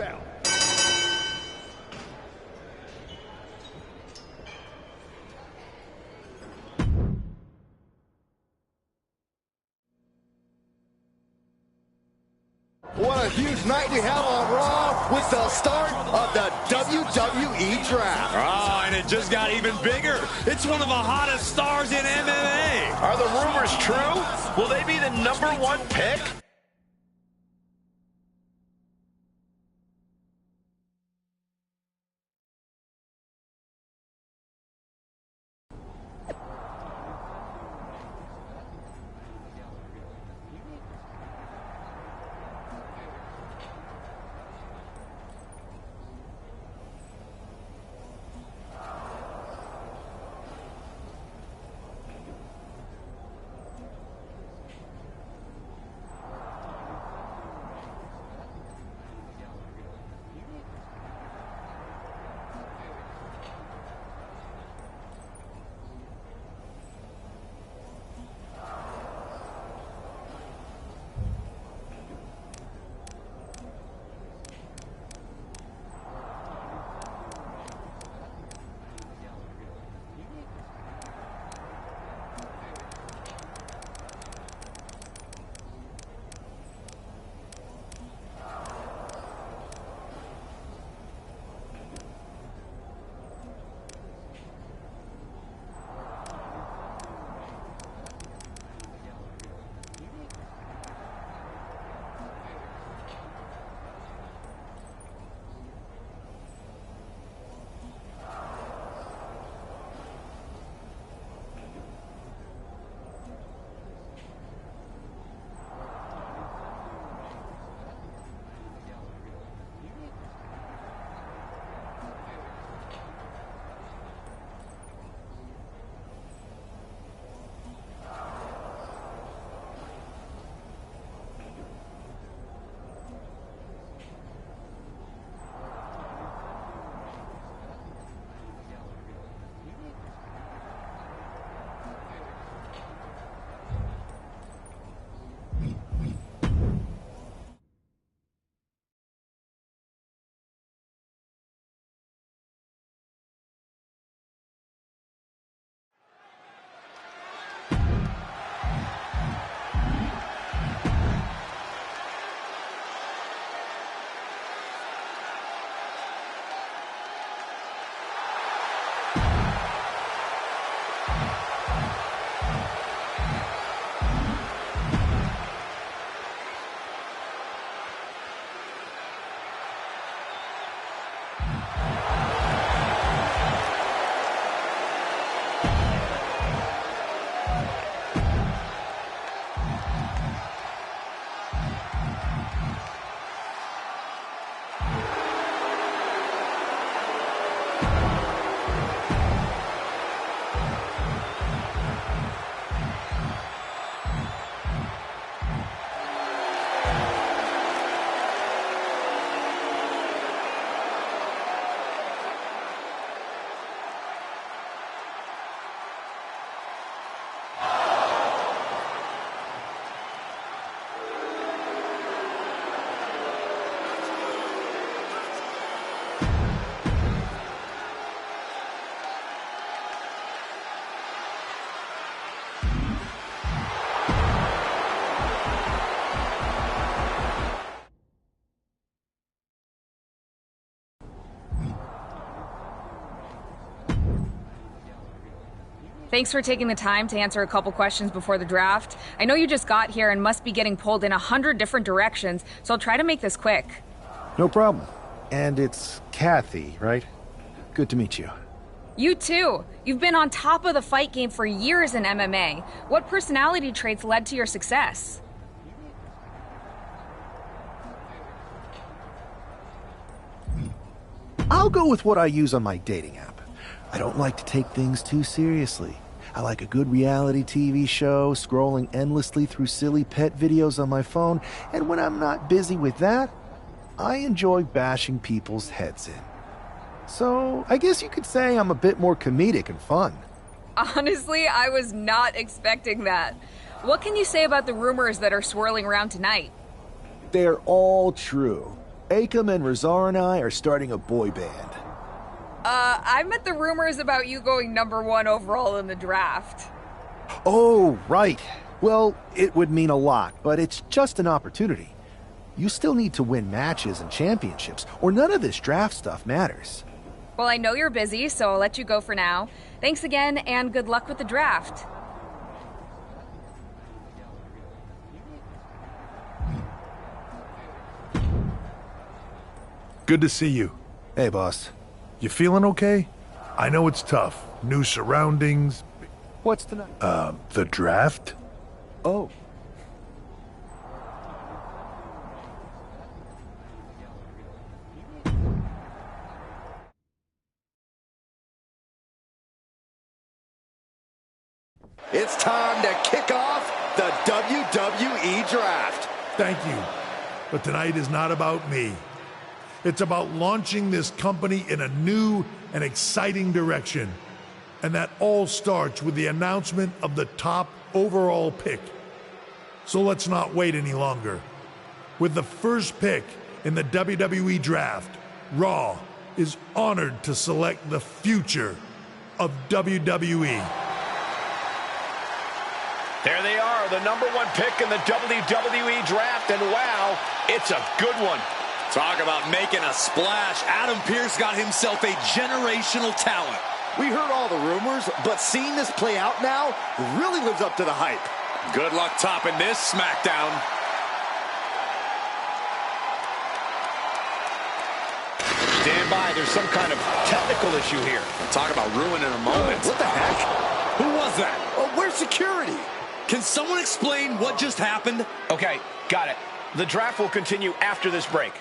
style. What a huge night we have on Raw with the start of the WWE Draft. Oh, and it just got even bigger. It's one of the hottest stars in MMA. Are the rumors true? Will they be the #1 pick? Thanks for taking the time to answer a couple questions before the draft. I know you just got here and must be getting pulled in 100 different directions, so I'll try to make this quick. No problem. And it's Kathy, right? Good to meet you. You too. You've been on top of the fight game for years in MMA. What personality traits led to your success? I'll go with what I use on my dating app. I don't like to take things too seriously. I like a good reality TV show, scrolling endlessly through silly pet videos on my phone, and when I'm not busy with that, I enjoy bashing people's heads in. So, I guess you could say I'm a bit more comedic and fun. Honestly, I was not expecting that. What can you say about the rumors that are swirling around tonight? They're all true. Akam and Razar and I are starting a boy band. I met the rumors about you going #1 overall in the draft. Oh, right. Well, it would mean a lot, but it's just an opportunity. You still need to win matches and championships, or none of this draft stuff matters. Well, I know you're busy, so I'll let you go for now. Thanks again, and good luck with the draft. Good to see you. Hey, boss. You feeling okay? I know it's tough. New surroundings. What's tonight? The draft? Oh. It's time to kick off the WWE Draft. Thank you. But tonight is not about me. It's about launching this company in a new and exciting direction. And that all starts with the announcement of the top overall pick. So let's not wait any longer. With the first pick in the WWE Draft, Raw is honored to select the future of WWE. There they are, the #1 pick in the WWE Draft, and wow, it's a good one. Talk about making a splash. Adam Pearce got himself a generational talent. We heard all the rumors, but seeing this play out now really lives up to the hype. Good luck topping this SmackDown. Stand by, there's some kind of technical issue here. Talk about ruining a moment. What the heck? Who was that? Oh, where's security? Can someone explain what just happened? Okay, got it. The draft will continue after this break.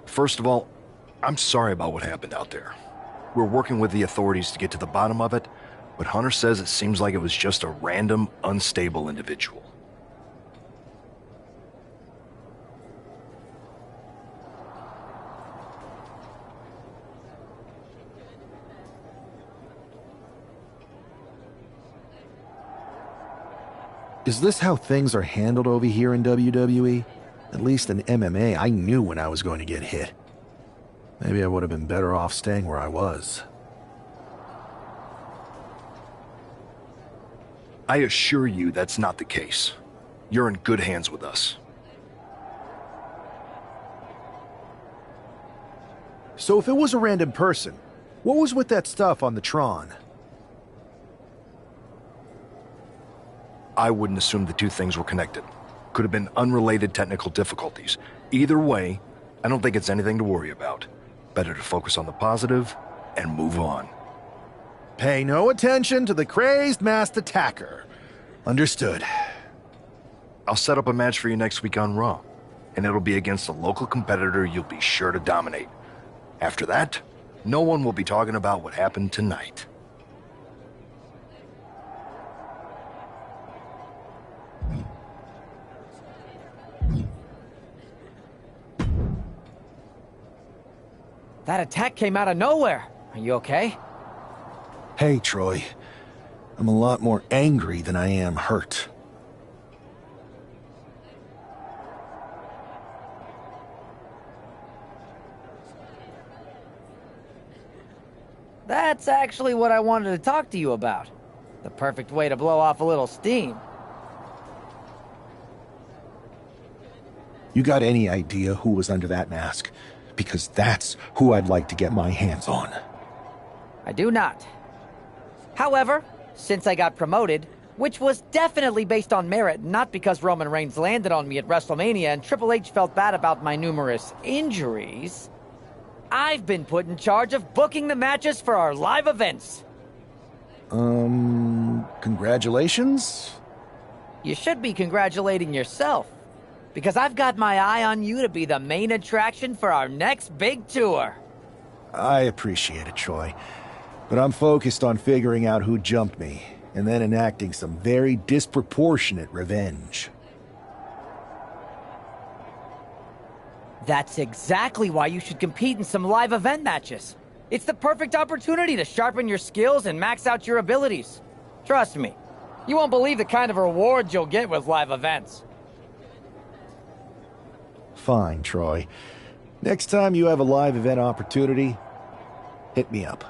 First of all, I'm sorry about what happened out there. We're working with the authorities to get to the bottom of it, but Hunter says it seems like it was just a random, unstable individual. Is this how things are handled over here in WWE? At least in MMA, I knew when I was going to get hit. Maybe I would have been better off staying where I was. I assure you that's not the case. You're in good hands with us. So if it was a random person, what was with that stuff on the Tron? I wouldn't assume the two things were connected. Could have been unrelated technical difficulties. Either way, I don't think it's anything to worry about. Better to focus on the positive and move on. Pay no attention to the crazed masked attacker. Understood. I'll set up a match for you next week on Raw, and it'll be against a local competitor you'll be sure to dominate. After that, no one will be talking about what happened tonight. That attack came out of nowhere. Are you okay? Hey, Troy. I'm a lot more angry than I am hurt. That's actually what I wanted to talk to you about. The perfect way to blow off a little steam. You got any idea who was under that mask? Because that's who I'd like to get my hands on. I do not. However, since I got promoted, which was definitely based on merit, not because Roman Reigns landed on me at WrestleMania and Triple H felt bad about my numerous injuries, I've been put in charge of booking the matches for our live events. Congratulations? You should be congratulating yourself, because I've got my eye on you to be the main attraction for our next big tour. I appreciate it, Troy. But I'm focused on figuring out who jumped me, and then enacting some very disproportionate revenge. That's exactly why you should compete in some live event matches. It's the perfect opportunity to sharpen your skills and max out your abilities. Trust me, you won't believe the kind of rewards you'll get with live events. Fine, Troy. Next time you have a live event opportunity, hit me up.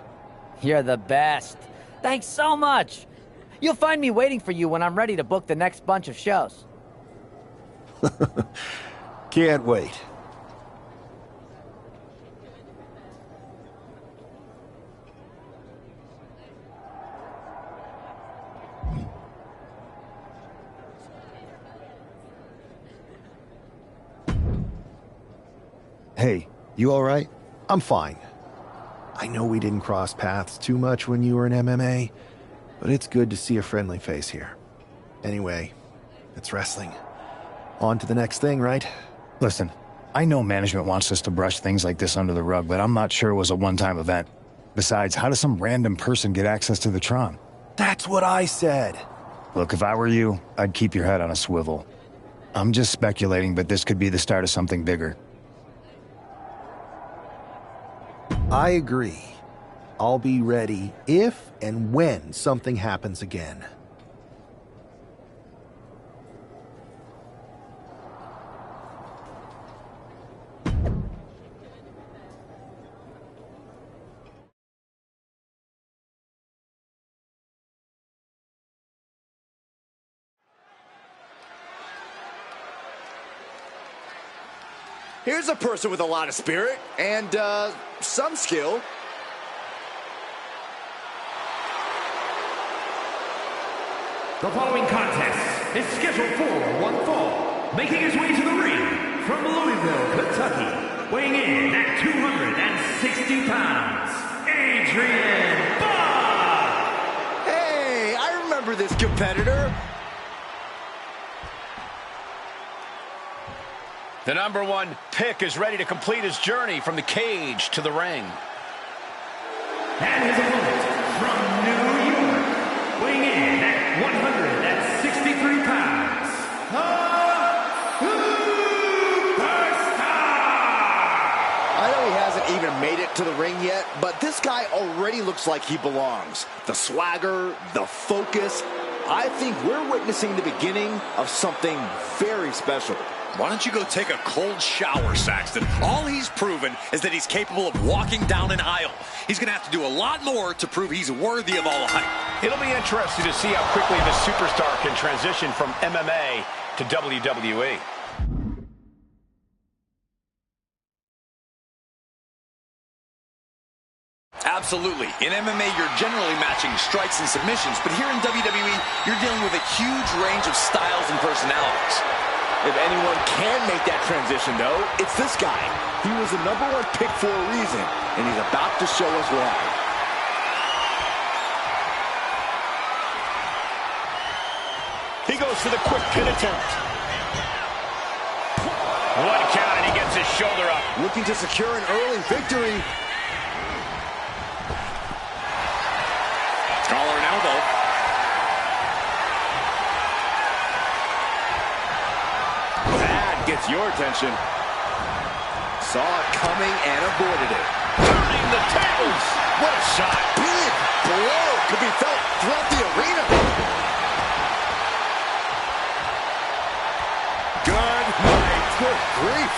You're the best. Thanks so much. You'll find me waiting for you when I'm ready to book the next bunch of shows. Can't wait. Hey, you all right? I'm fine. I know we didn't cross paths too much when you were in MMA, but it's good to see a friendly face here. Anyway, it's wrestling. On to the next thing, right? Listen, I know management wants us to brush things like this under the rug, but I'm not sure it was a one-time event. Besides, how does some random person get access to the Tron? That's what I said. Look, if I were you, I'd keep your head on a swivel. I'm just speculating, but this could be the start of something bigger. I agree. I'll be ready if and when something happens again. Here's a person with a lot of spirit and some skill. The following contest is scheduled for one fall. Making his way to the ring from Louisville, Kentucky, weighing in at 260 pounds, Adrian Buck! Hey, I remember this competitor. The #1 pick is ready to complete his journey from the cage to the ring. And his opponent from New York, weighing in at 163 pounds, I know he hasn't even made it to the ring yet, but this guy already looks like he belongs. The swagger, the focus. I think we're witnessing the beginning of something very special. Why don't you go take a cold shower, Saxton? All he's proven is that he's capable of walking down an aisle. He's going to have to do a lot more to prove he's worthy of all the hype. It'll be interesting to see how quickly the superstar can transition from MMA to WWE. Absolutely. In MMA, you're generally matching strikes and submissions, but here in WWE, you're dealing with a huge range of styles and personalities. If anyone can make that transition, though, it's this guy. He was the #1 pick for a reason, and he's about to show us why. He goes for the quick pin attempt. One count, and he gets his shoulder up. Looking to secure an early victory. Collar and elbow. That gets your attention. Saw it coming and avoided it. Turning the tables. What a shot. Big blow could be felt throughout the arena. Good night. Good grief.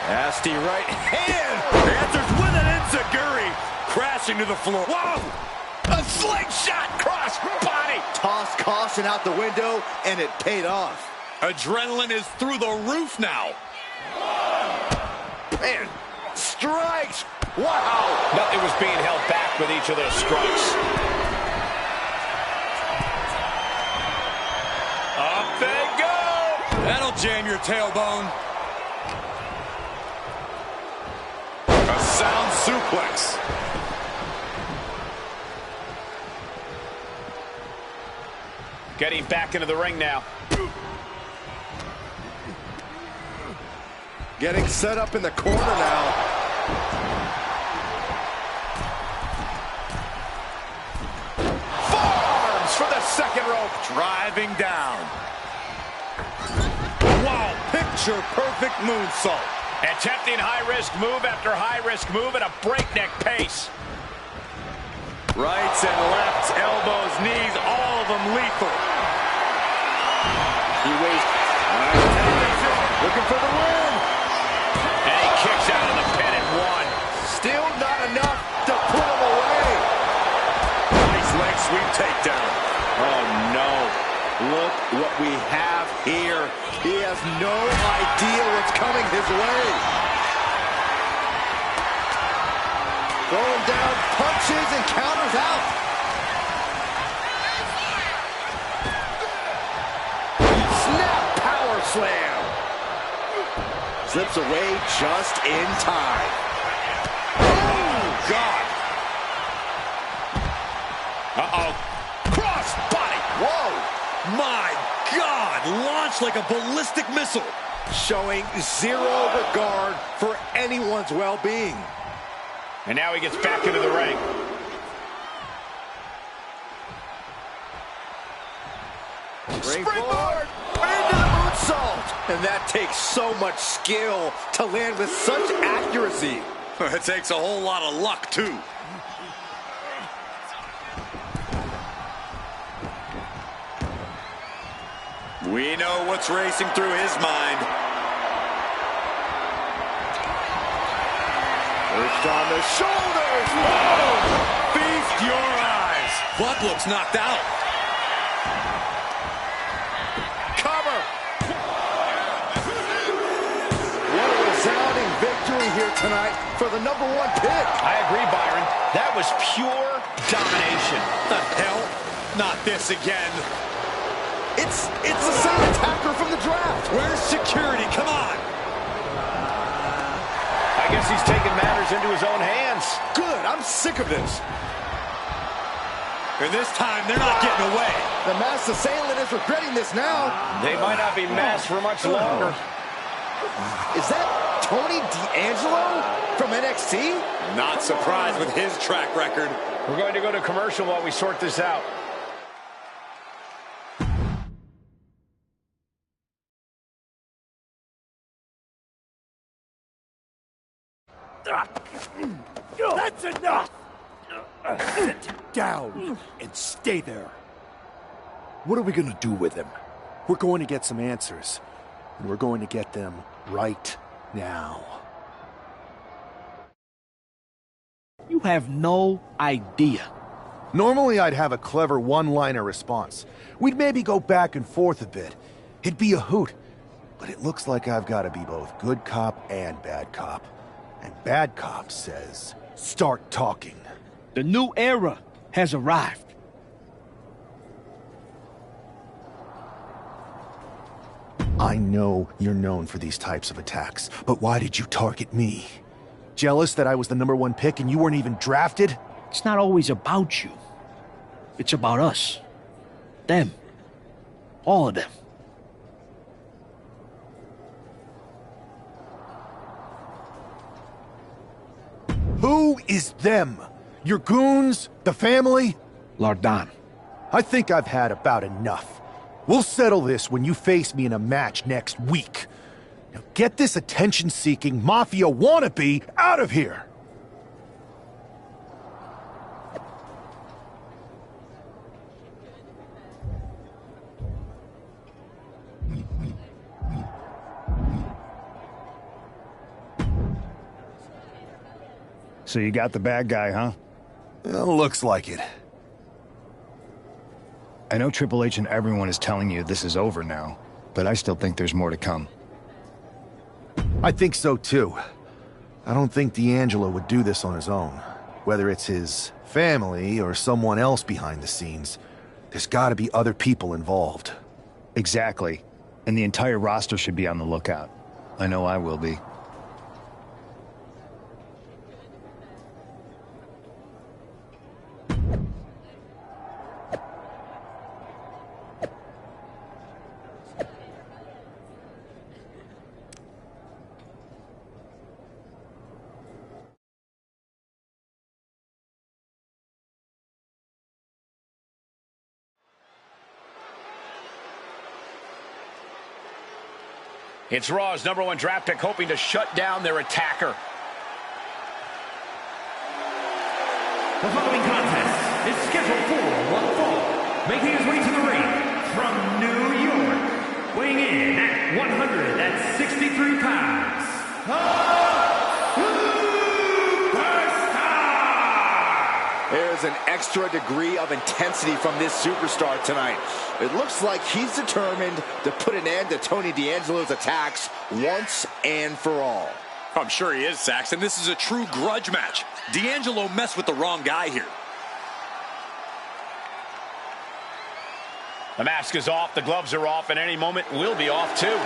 Nasty right hand. Answers with an enziguri. Crashing to the floor. Whoa! A slingshot cross body. Tossed caution out the window, and it paid off. Adrenaline is through the roof now. Man, strikes. Wow. Nothing was being held back with each of those strikes. Up they go. That'll jam your tailbone. A sound suplex. Getting back into the ring now. Getting set up in the corner now. Forearms for the second rope. Driving down. Wow, picture perfect moonsault. Attempting high-risk move after high-risk move at a breakneck pace. Rights and lefts, elbows, knees, all of them lethal. He waits. Looking for the win. And he kicks out of the pin at one. Still not enough to put him away. Nice leg sweep takedown. Oh, no. Look what we have here. He has no idea what's coming his way. Throwing down punches and counters out. Snap power slam. Slips away just in time. Oh, God. Uh-oh. Cross body. Whoa. My God, launched like a ballistic missile. Showing zero regard for anyone's well-being. And now he gets back into the ring. Springboard into the moonsault. And that takes so much skill to land with such accuracy. It takes a whole lot of luck, too. We know what's racing through his mind. First on the shoulders. Whoa! Feast your eyes. Buck looks knocked out. Cover. What a resounding victory here tonight for the #1 pick. I agree, Byron. That was pure domination. The hell? Not this again. It's the same attacker from the draft. Where's security? Come on. I guess he's taking matters into his own hands. Good. I'm sick of this. And this time, they're not getting away. The masked assailant is regretting this now. They might not be masked for much longer. Is that Tony D'Angelo from NXT? Not surprised with his track record. We're going to go to commercial while we sort this out. That's enough! down and stay there. What are we gonna do with him? We're going to get some answers, and we're going to get them right now. You have no idea. Normally, I'd have a clever one-liner response. We'd maybe go back and forth a bit. It'd be a hoot. But it looks like I've got to be both good cop and bad cop. And bad cop says, start talking. The new era has arrived. I know you're known for these types of attacks, but why did you target me? Jealous that I was the #1 pick and you weren't even drafted? It's not always about you. It's about us. Them. All of them. Who is them? Your goons? The family? Lardan. I think I've had about enough. We'll settle this when you face me in a match next week. Now get this attention-seeking mafia wannabe out of here! So you got the bad guy, huh? Well, looks like it. I know Triple H and everyone is telling you this is over now, but I still think there's more to come. I think so too. I don't think D'Angelo would do this on his own. Whether it's his family or someone else behind the scenes, there's gotta be other people involved. Exactly. And the entire roster should be on the lookout. I know I will be. It's Raw's #1 draft pick hoping to shut down their attacker. The following contest is scheduled for one fall. Making his way to the ring from New York, weighing in at 163 pounds, There's an extra degree of intensity from this superstar tonight. It looks like he's determined to put an end to Tony D'Angelo's attacks once and for all. I'm sure he is, Saxon. This is a true grudge match. D'Angelo messed with the wrong guy here. The mask is off, the gloves are off, and any moment we'll be off too.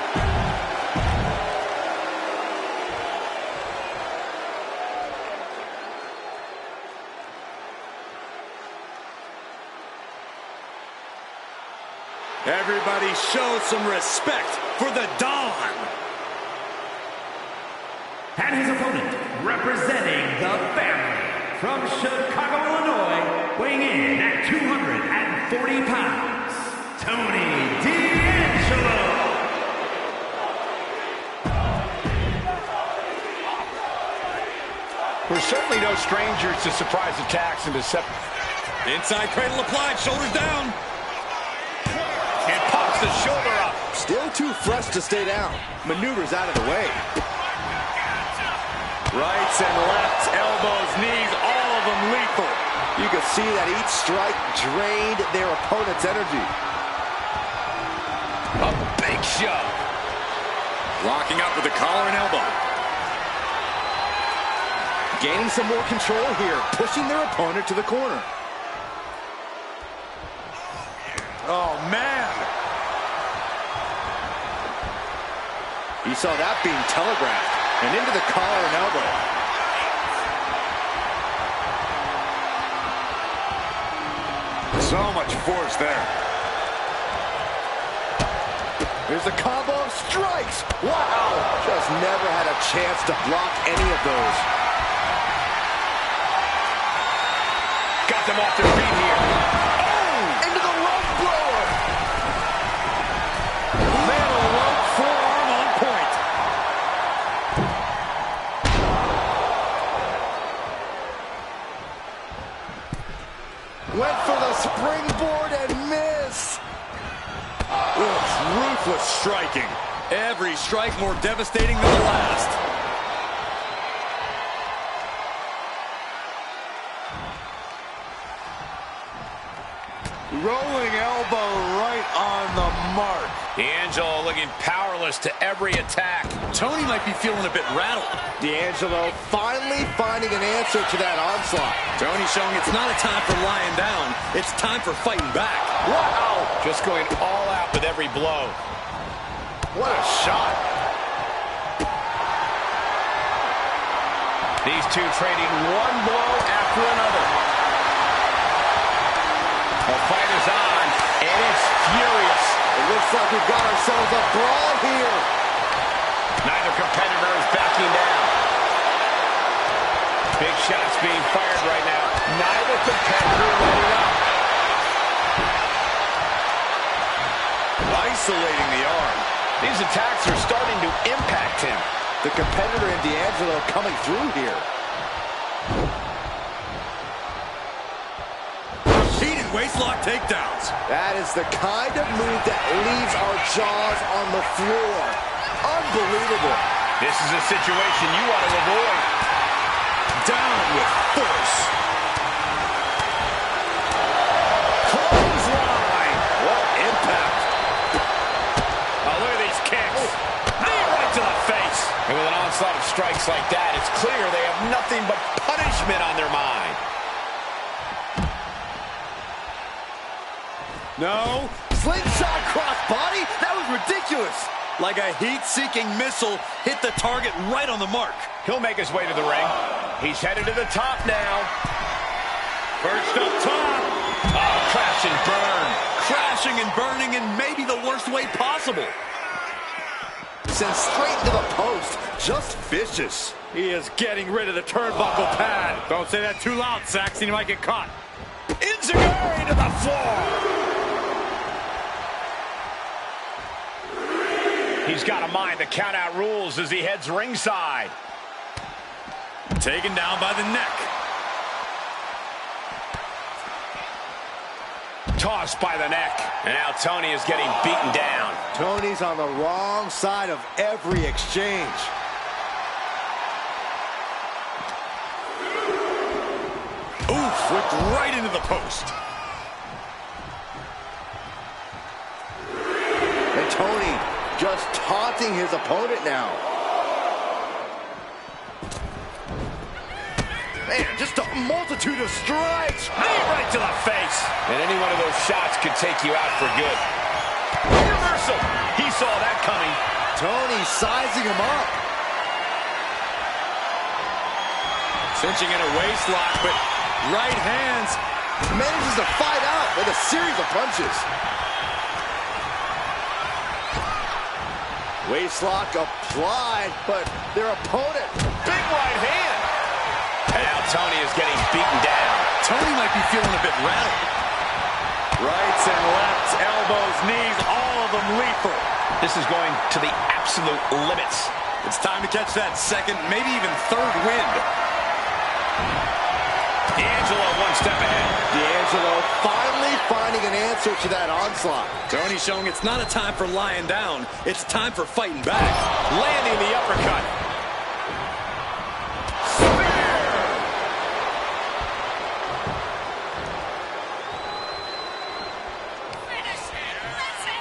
Everybody show some respect for the Don. And his opponent, representing the family, from Chicago, Illinois, weighing in at 240 pounds, Tony D'Angelo. We're certainly no strangers to surprise attacks and deception. Inside cradle applied, shoulders down. And pops the shoulder up. Still too fresh to stay down. Maneuvers out of the way. Rights and lefts, elbows, knees, all of them lethal. You can see that each strike drained their opponent's energy. A big shove. Locking up with the collar and elbow. Gaining some more control here, pushing their opponent to the corner. Oh, man. You saw that being telegraphed. And into the collar and elbow. So much force there. There's a combo of strikes. Wow. Just never had a chance to block any of those. Got them off their feet here. Oh! Into the rope blower. Man, a rope forearm on point. ruthless striking. Every strike more devastating than the last. Rolling elbow right on the mark. D'Angelo looking powerless to every attack. Tony might be feeling a bit rattled. D'Angelo finally finding an answer to that onslaught. Tony showing it's not a time for lying down. It's time for fighting back. Wow! Just going all out with every blow. What a shot. These two trading one blow after another. The fight is on, and it's furious. It looks like we've got ourselves a brawl here. Neither competitor is backing down. Big shots being fired right now. Neither competitor letting up. Isolating the arm. These attacks are starting to impact him. The competitor in D'Angelo coming through here. Repeated waistlock takedowns. That is the kind of move that leaves our jaws on the floor. Unbelievable. This is a situation you want to avoid. Down with force. Clothesline. What impact. Oh, look at these kicks. Knee right to the face. And with an onslaught of strikes like that, it's clear they have nothing but punishment on their mind. No. Slingshot crossbody? That was ridiculous. Like a heat-seeking missile hit the target right on the mark. He'll make his way to the ring. He's headed to the top now. Perched up top. Oh, crash and burn. Crashing and burning in maybe the worst way possible. Sent straight to the post. Just vicious. He is getting rid of the turnbuckle pad. Don't say that too loud, Saxon. You might get caught. Enziguri to the floor. He's got to mind the count-out rules as he heads ringside. Taken down by the neck. Tossed by the neck. And now Tony is getting beaten down. Tony's on the wrong side of every exchange. Ooh, flipped right into the post. And Tony just taunting his opponent now. Man, just a multitude of strikes. Knee right to the face. And any one of those shots could take you out for good. Reversal. He saw that coming. Tony sizing him up. Cinching in a waist lock, but right hands. Manages to fight out with a series of punches. Waistlock applied, but their opponent. Big right hand. And now Tony is getting beaten down. Tony might be feeling a bit rattled. Rights and lefts, elbows, knees, all of them lethal. This is going to the absolute limits. It's time to catch that second, maybe even third wind. D'Angelo one step ahead. D'Angelo finally finding an answer to that onslaught. Tony showing it's not a time for lying down. It's time for fighting back. Landing the uppercut.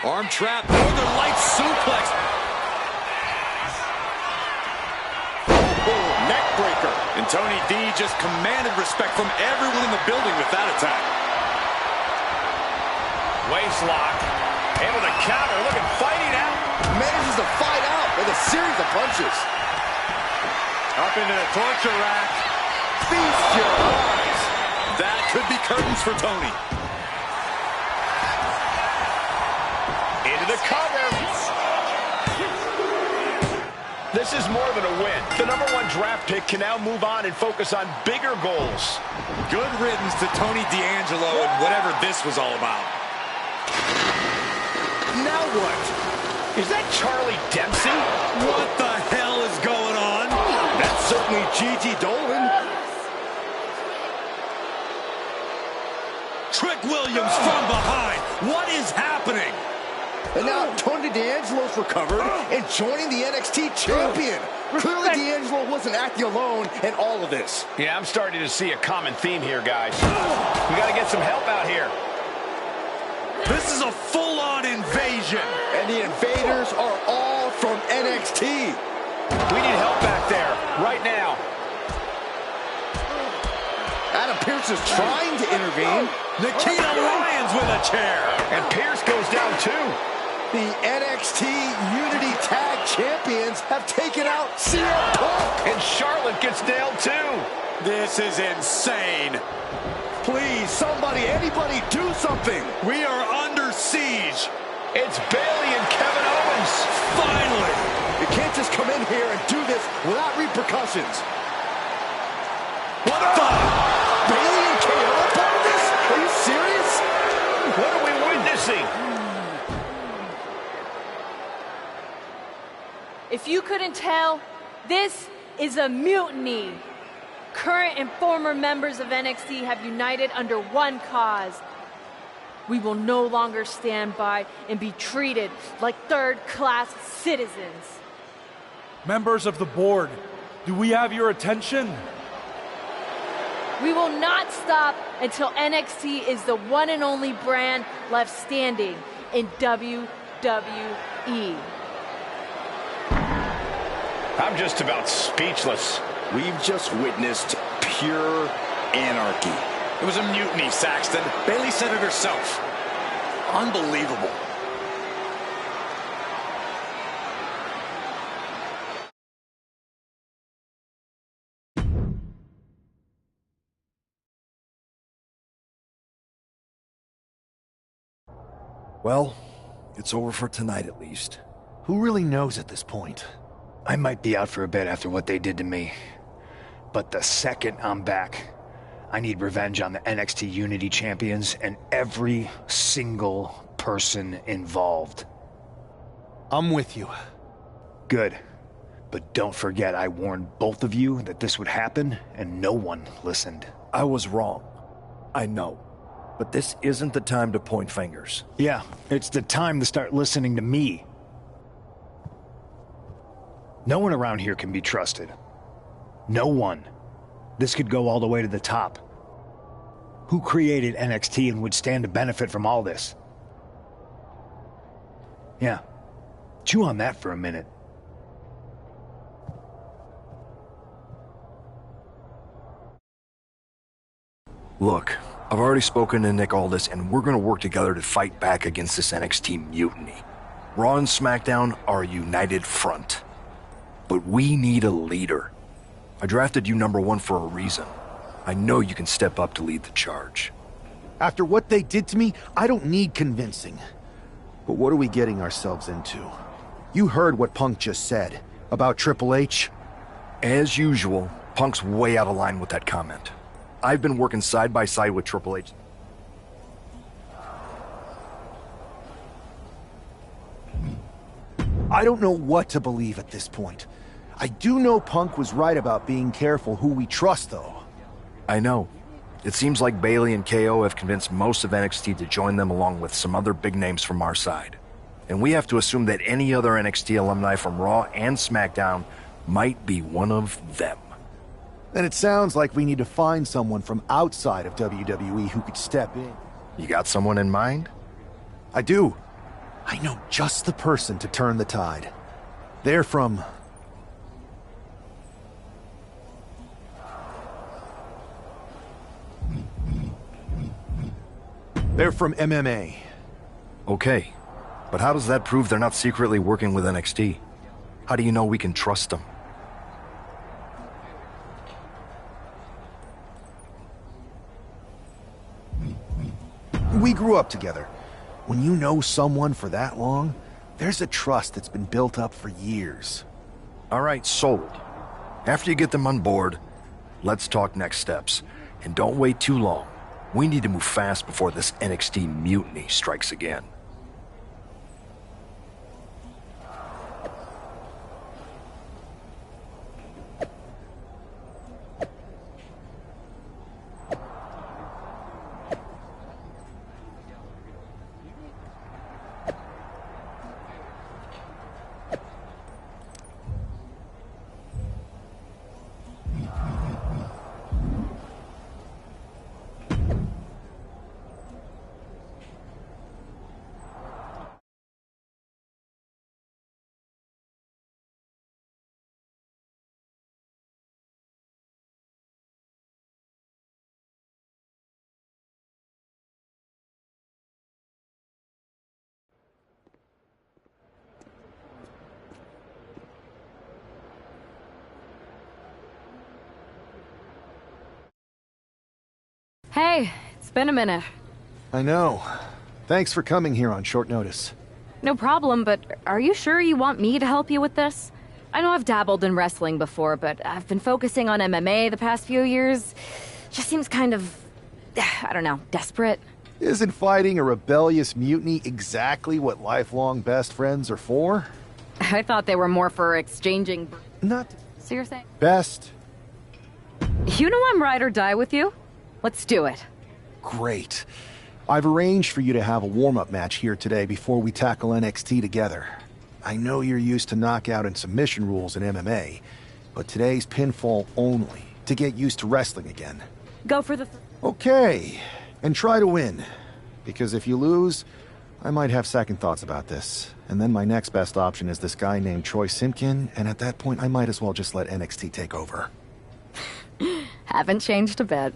Arm trap, Northern Lights suplex. Oh, neck breaker. And Tony D just commanded respect from everyone in the building with that attack. Waist lock. Able to counter. Look at fighting out. Manages to fight out with a series of punches. Up into the torture rack. Feast your eyes. That could be curtains for Tony. Into the cover. This is more than a win. The #1 draft pick can now move on and focus on bigger goals. Good riddance to Tony D'Angelo and whatever this was all about. Now what? Is that Charlie Dempsey? What the hell is going on? That's certainly Gigi Dolan. Trick Williams from behind. What is happening? And now Tony D'Angelo's recovered and joining the NXT champion. Clearly D'Angelo wasn't acting alone in all of this. Yeah, I'm starting to see a common theme here, guys. We got to get some help out here. This is a full-on invasion. And the invaders are all from NXT. We need help back there, right now. Adam Pearce is trying to intervene. Nikita Lyons with a chair. And Pearce goes down too. The NXT Unity Tag Champions have taken out CM Punk. And Charlotte gets nailed too. This is insane. Please, somebody, anybody, do something. We are under siege. It's Bayley and Kevin Owens. Finally. You can't just come in here and do this without repercussions. What the? Bayley and KO are part of this? Are you serious? What are we witnessing? If you couldn't tell, this is a mutiny. Current and former members of NXT have united under one cause. We will no longer stand by and be treated like third-class citizens. Members of the board, do we have your attention? We will not stop until NXT is the one and only brand left standing in WWE. I'm just about speechless. We've just witnessed pure anarchy. It was a mutiny, Saxton. Bayley said it herself. Unbelievable. Well, it's over for tonight at least. Who really knows at this point? I might be out for a bit after what they did to me. But the second I'm back, I need revenge on the NXT Unity Champions and every single person involved. I'm with you. Good. But don't forget I warned both of you that this would happen, and no one listened. I was wrong. I know. But this isn't the time to point fingers. Yeah, it's the time to start listening to me. No one around here can be trusted. No one. This could go all the way to the top. Who created NXT and would stand to benefit from all this? Yeah. Chew on that for a minute. Look, I've already spoken to Nick Aldis, and we're gonna work together to fight back against this NXT mutiny. Raw and SmackDown are a united front. But we need a leader. I drafted you #1 for a reason. I know you can step up to lead the charge. After what they did to me, I don't need convincing. But what are we getting ourselves into? You heard what Punk just said about Triple H. As usual, Punk's way out of line with that comment. I've been working side by side with Triple H. I don't know what to believe at this point. I do know Punk was right about being careful who we trust, though. I know. It seems like Bayley and KO have convinced most of NXT to join them along with some other big names from our side. And we have to assume that any other NXT alumni from Raw and SmackDown might be one of them. Then it sounds like we need to find someone from outside of WWE who could step in. You got someone in mind? I do. I know just the person to turn the tide. They're from... They're from MMA. Okay, but how does that prove they're not secretly working with NXT? How do you know we can trust them? We grew up together. When you know someone for that long, there's a trust that's been built up for years. All right, sold. After you get them on board, let's talk next steps. And don't wait too long. We need to move fast before this NXT mutiny strikes again. Hey, it's been a minute. I know. Thanks for coming here on short notice. No problem, but are you sure you want me to help you with this? I know I've dabbled in wrestling before, but I've been focusing on MMA the past few years. Just seems kind of, I don't know, desperate. Isn't fighting a rebellious mutiny exactly what lifelong best friends are for? I thought they were more for exchanging... Not... So you're saying... Best. You know I'm ride or die with you. Let's do it. Great. I've arranged for you to have a warm-up match here today before we tackle NXT together. I know you're used to knockout and submission rules in MMA, but today's pinfall only, to get used to wrestling again. Go for the... Okay, and try to win. Because if you lose, I might have second thoughts about this. And then my next best option is this guy named Troy Simpkin, and at that point I might as well just let NXT take over. Haven't changed a bit.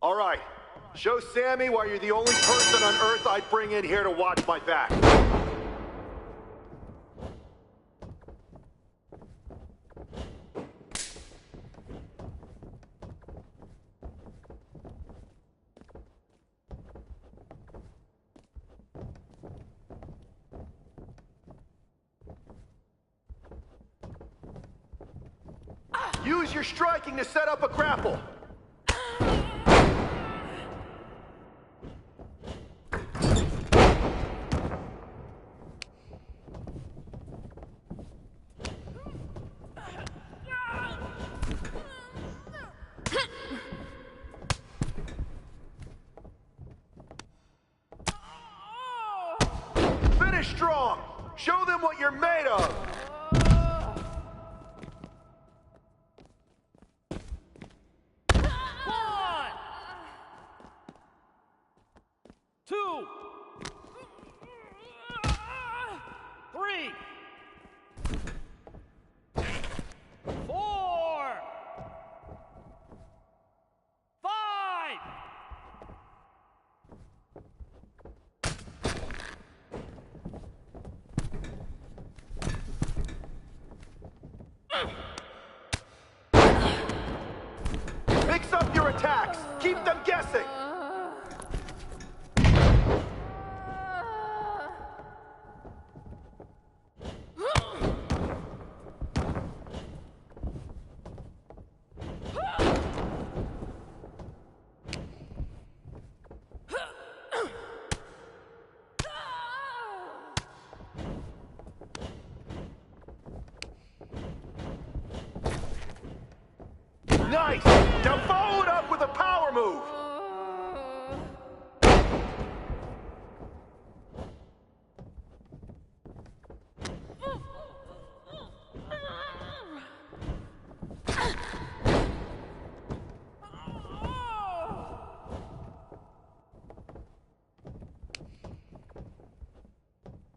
All right. Show Sammy why you're the only person on Earth I'd bring in here to watch my back. Use your striking to set up a grapple. Finish strong. Show them what you're made of. Two, three, four, five. Mix up your attacks. Keep them guessing. Nice! Now follow it up with a power move!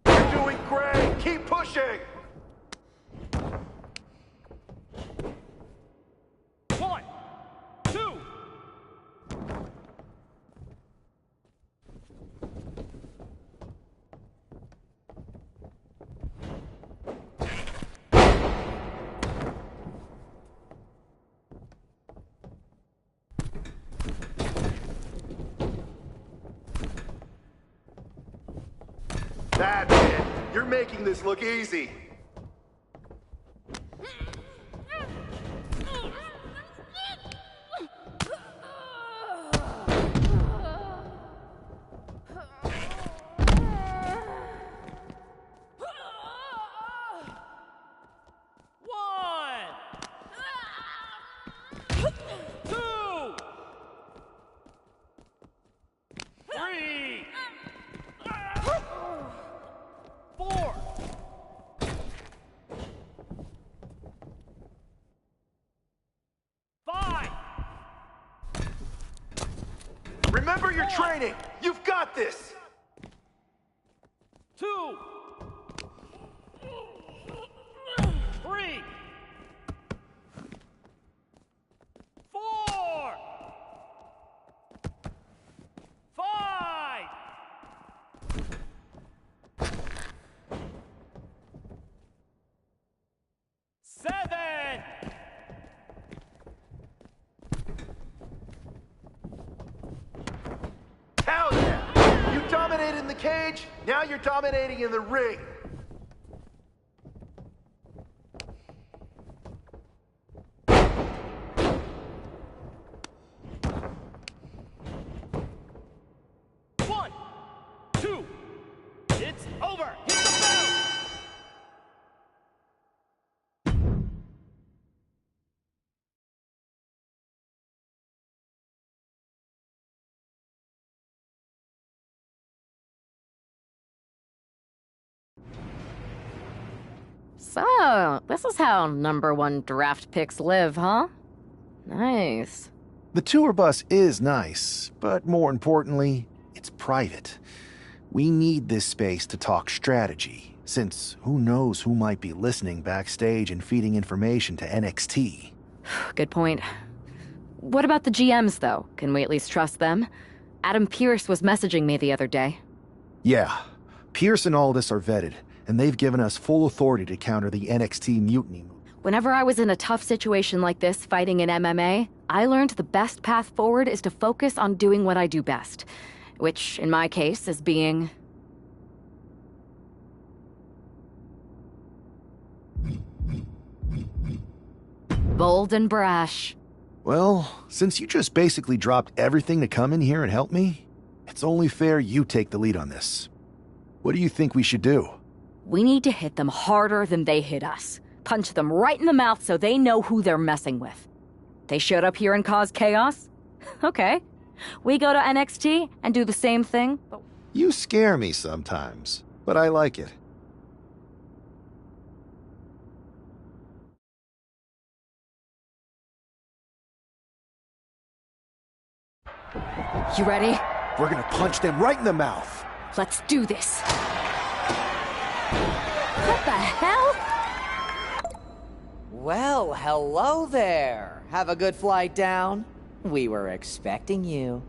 You're doing great! Keep pushing! 1, 2. That's it! You're making this look easy! Remember your training! You've got this! 2, 3, 4, 5, 7. Hell yeah! You dominated in the cage, now you're dominating in the ring! One, 2, it's over! Hit the bell! So, this is how #1 draft picks live, huh? Nice. The tour bus is nice, but more importantly, it's private. We need this space to talk strategy, since who knows who might be listening backstage and feeding information to NXT. Good point. What about the GMs, though? Can we at least trust them? Adam Pearce was messaging me the other day. Yeah, Pierce and Aldis are vetted, and they've given us full authority to counter the NXT mutiny move. Whenever I was in a tough situation like this fighting in MMA, I learned the best path forward is to focus on doing what I do best. Which, in my case, is being... bold and brash. Well, since you just basically dropped everything to come in here and help me, it's only fair you take the lead on this. What do you think we should do? We need to hit them harder than they hit us. Punch them right in the mouth so they know who they're messing with. They showed up here and caused chaos? Okay. We go to NXT and do the same thing? You scare me sometimes, but I like it. You ready? We're gonna punch them right in the mouth. Let's do this. What the hell? Well, hello there. Have a good flight down. We were expecting you.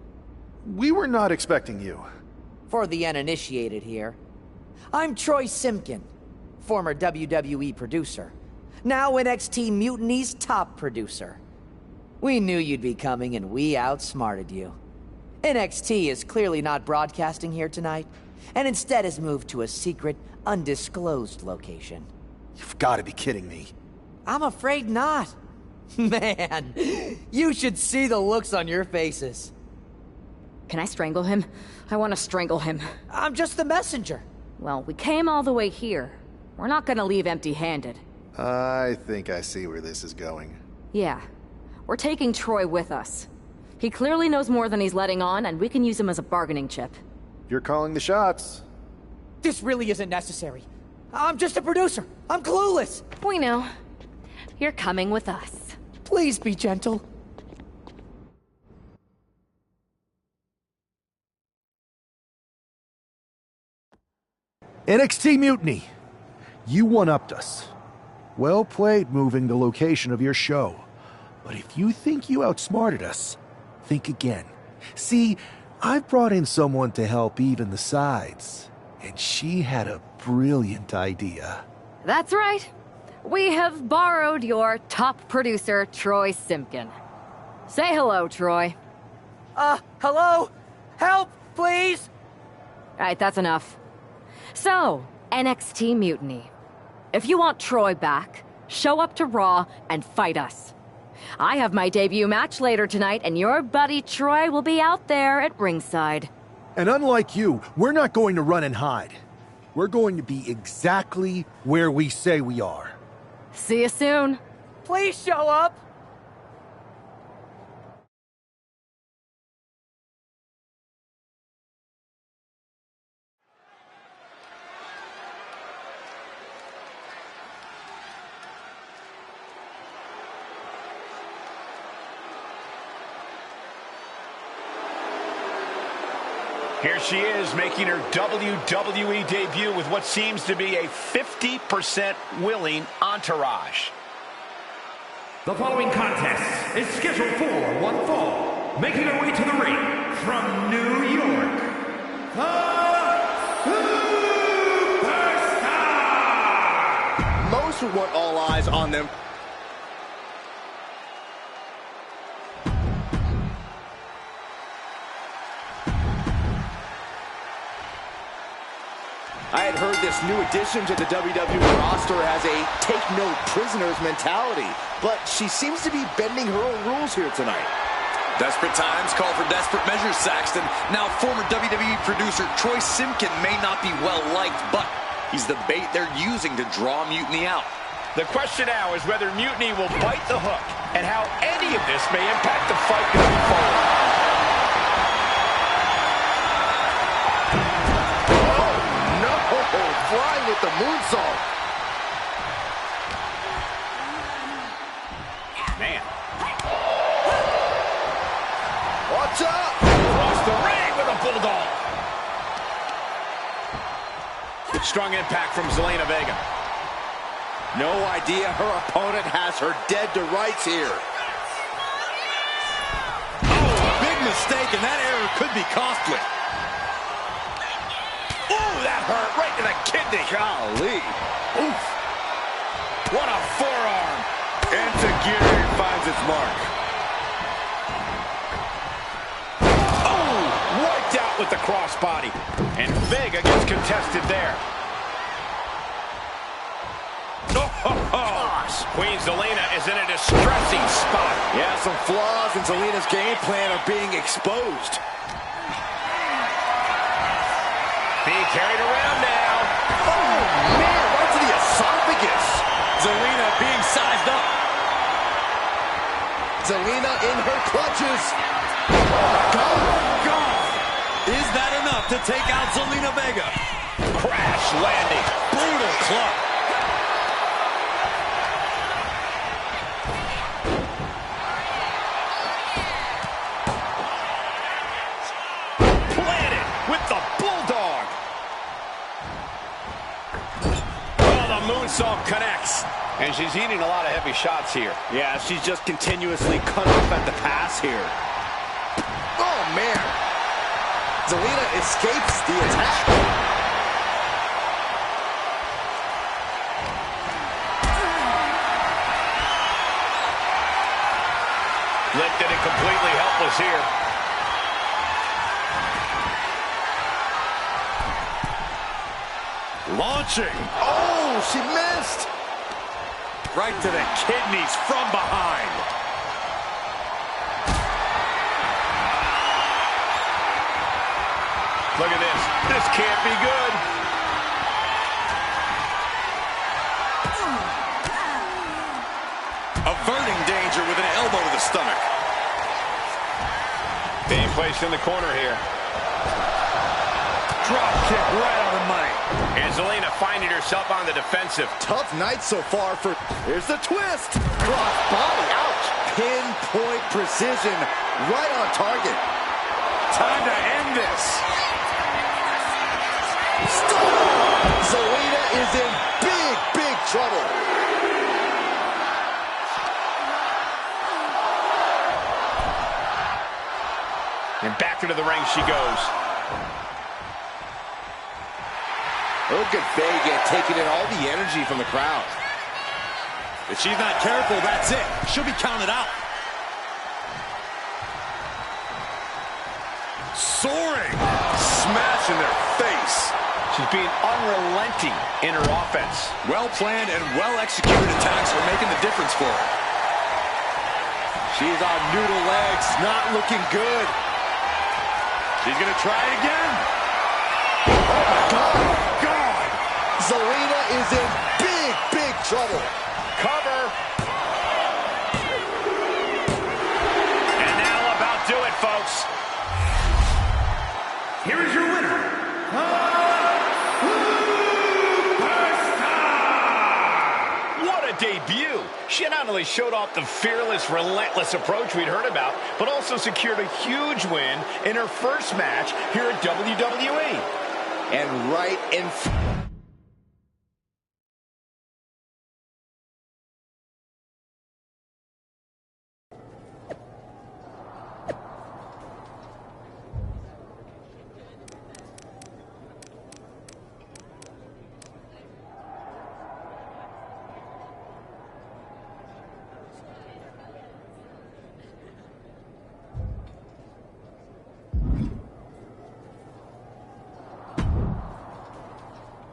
We were not expecting you. For the uninitiated here, I'm Troy Simkin, former WWE producer, now NXT Mutiny's top producer. We knew you'd be coming and we outsmarted you. NXT is clearly not broadcasting here tonight, and instead has moved to a secret, undisclosed location. You've got to be kidding me. I'm afraid not. Man, you should see the looks on your faces. Can I strangle him? I want to strangle him. I'm just the messenger. Well, we came all the way here. We're not gonna leave empty-handed. I think I see where this is going. Yeah. We're taking Troy with us. He clearly knows more than he's letting on, and we can use him as a bargaining chip. You're calling the shots. This really isn't necessary. I'm just a producer. I'm clueless. We know. You're coming with us. Please be gentle. NXT Mutiny. You one-upped us. Well played moving the location of your show. But if you think you outsmarted us, think again. See, I've brought in someone to help even the sides, and she had a brilliant idea. That's right. We have borrowed your top producer, Troy Simpkin. Say hello, Troy. Hello? Help, please? All right, that's enough. So, NXT Mutiny. If you want Troy back, show up to Raw and fight us. I have my debut match later tonight, and your buddy Troy will be out there at ringside. And unlike you, we're not going to run and hide. We're going to be exactly where we say we are. See you soon. Please show up. Here she is, making her WWE debut with what seems to be a 50% willing entourage. The following contest is scheduled for one fall. Making her way to the ring from New York, the Superstar! Most would want all eyes on them. I had heard this new addition to the WWE roster has a take-no-prisoners mentality, but she seems to be bending her own rules here tonight. Desperate times call for desperate measures, Saxton. Now, former WWE producer Troy Simpkin may not be well-liked, but he's the bait they're using to draw Mutiny out. The question now is whether Mutiny will bite the hook and how any of this may impact the fight going forward. Flying with the moonsault. Man. Watch out! Across the ring with a bulldog. Strong impact from Zelina Vega. No idea her opponent has her dead to rights here. Oh, big mistake, and that error could be costly. Ooh, that hurt right to the kidney. Golly. Oof. What a forearm. Enzuigiri finds its mark. Oh, wiped out with the crossbody. And Vega gets contested there. Oh, Queen Zelina is in a distressing spot. Yeah, some flaws in Zelina's game plan are being exposed. Being carried around now. Oh, man, right to the esophagus. Zelina being sized up. Zelina in her clutches. Oh, God. Is that enough to take out Zelina Vega? Crash landing. Brutal club. Planted with the bulldog. Moonsault connects, and she's eating a lot of heavy shots here. Yeah, she's just continuously cut off at the pass here. Oh, man. Zelina escapes the attack. Lifted and completely helpless here. Launching. Oh, she missed. Right to the kidneys from behind. Look at this. This can't be good. Averting danger with an elbow to the stomach. Being placed in the corner here. Drop kick right on the money. And Zelina finding herself on the defensive. Tough night so far for... Here's the twist. Cross body, ouch. Pinpoint precision, right on target. Time to end this. Zelina is in big trouble. And back into the ring she goes. Look at Vega taking in all the energy from the crowd. If she's not careful, that's it. She'll be counted out. Soaring. Smash in their face. She's being unrelenting in her offense. Well-planned and well-executed attacks are making the difference for her. She's on noodle legs, not looking good. She's going to try it again. Oh, my God. Zelina is in big trouble. Cover. And that'll about do it, folks. Here is your winner, What a debut! She not only showed off the fearless, relentless approach we'd heard about, but also secured a huge win in her first match here at WWE. And right in...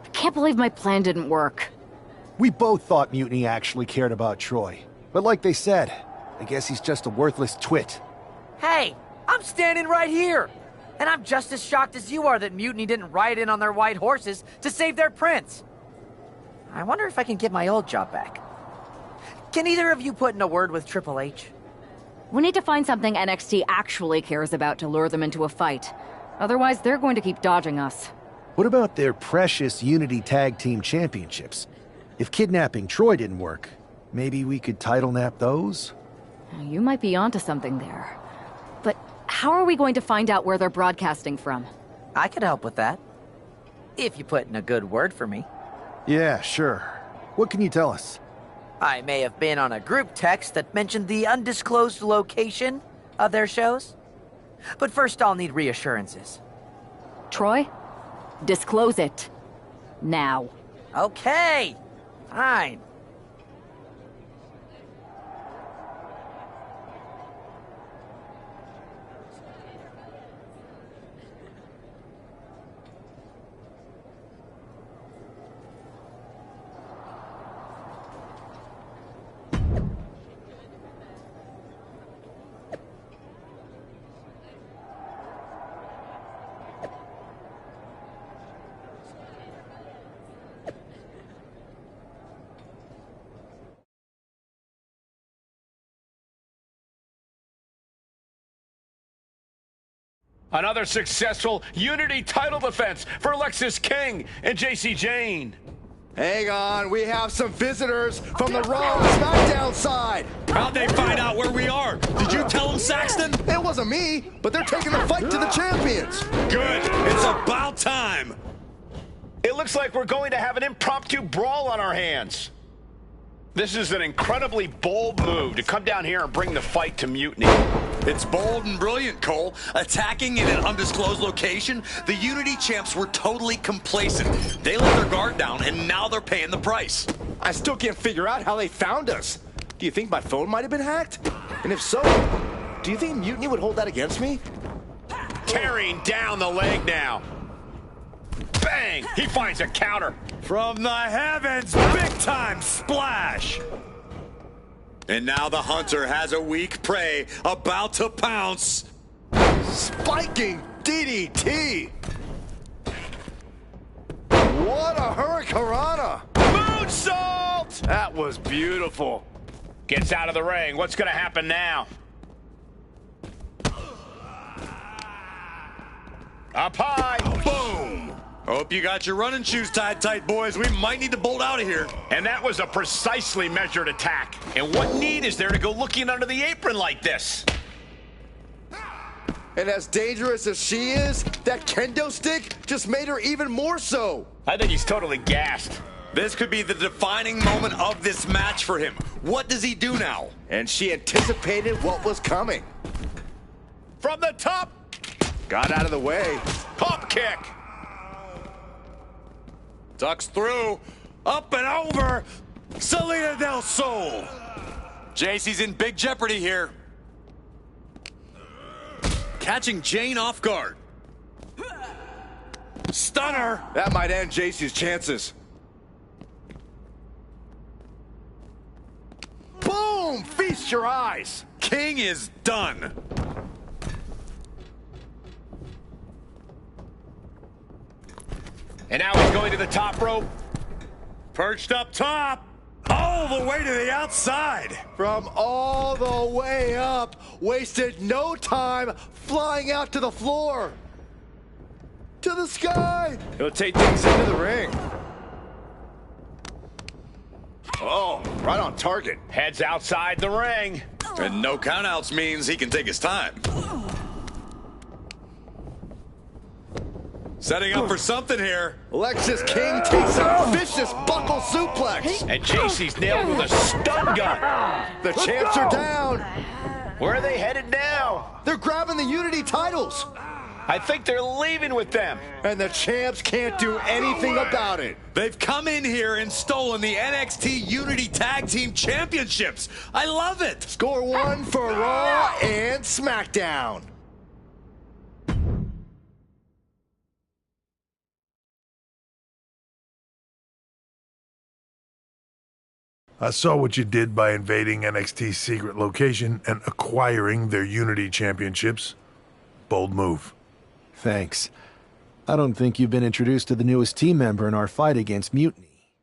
I can't believe my plan didn't work. We both thought Mutiny actually cared about Troy. But like they said, I guess he's just a worthless twit. Hey, I'm standing right here. And I'm just as shocked as you are that Mutiny didn't ride in on their white horses to save their prince. I wonder if I can get my old job back. Can either of you put in a word with Triple H? We need to find something NXT actually cares about to lure them into a fight. Otherwise, they're going to keep dodging us. What about their precious Unity Tag Team Championships? If kidnapping Troy didn't work, maybe we could title nap those? You might be onto something there. But how are we going to find out where they're broadcasting from? I could help with that. If you put in a good word for me. Yeah, sure. What can you tell us? I may have been on a group text that mentioned the undisclosed location of their shows. But first I'll need reassurances. Troy? Disclose it. Now. Okay. Fine. Another successful Unity title defense for Lexis King and JC Jane. Hang on, we have some visitors from the Raw and SmackDown side. How'd they find out where we are? Did you tell them, Saxton? It wasn't me, but they're taking the fight to the champions. Good. It's about time. It looks like we're going to have an impromptu brawl on our hands. This is an incredibly bold move to come down here and bring the fight to Mutiny. It's bold and brilliant, Cole. Attacking in an undisclosed location, the Unity champs were totally complacent. They let their guard down, and now they're paying the price. I still can't figure out how they found us. Do you think my phone might have been hacked? And if so, do you think Mutiny would hold that against me? Tearing down the leg now. Bang! He finds a counter. From the heavens, big-time splash! And now the hunter has a weak prey about to pounce. Spiking DDT! What a hurricanrana! Moonsault! That was beautiful. Gets out of the ring. What's going to happen now? Up high. Boom. Hope you got your running shoes tied tight, boys. We might need to bolt out of here. And that was a precisely measured attack. And what need is there to go looking under the apron like this? And as dangerous as she is, that kendo stick just made her even more so. I think he's totally gassed. This could be the defining moment of this match for him. What does he do now? And she anticipated what was coming. From the top. Got out of the way. Pump kick. Ducks through. Up and over. Selena Del Sol. JC's in big jeopardy here. Catching Jane off guard. Stunner. That might end JC's chances. Boom! Feast your eyes. King is done. And now he's going to the top rope. Perched up top. All the way to the outside. From all the way up. Wasted no time flying out to the floor. To the sky. He'll take things into the ring. Oh, right on target. Heads outside the ring. And no countouts means he can take his time. Setting up for something here. Lexis King takes a vicious buckle suplex. And JC's nailed with a stun gun. The champs are down. Where are they headed now? They're grabbing the Unity titles. I think they're leaving with them. And the champs can't do anything about it. They've come in here and stolen the NXT Unity Tag Team Championships. I love it. Score one for Raw and SmackDown. I saw what you did by invading NXT's secret location and acquiring their Unity Championships. Bold move. Thanks. I don't think you've been introduced to the newest team member in our fight against Mutiny.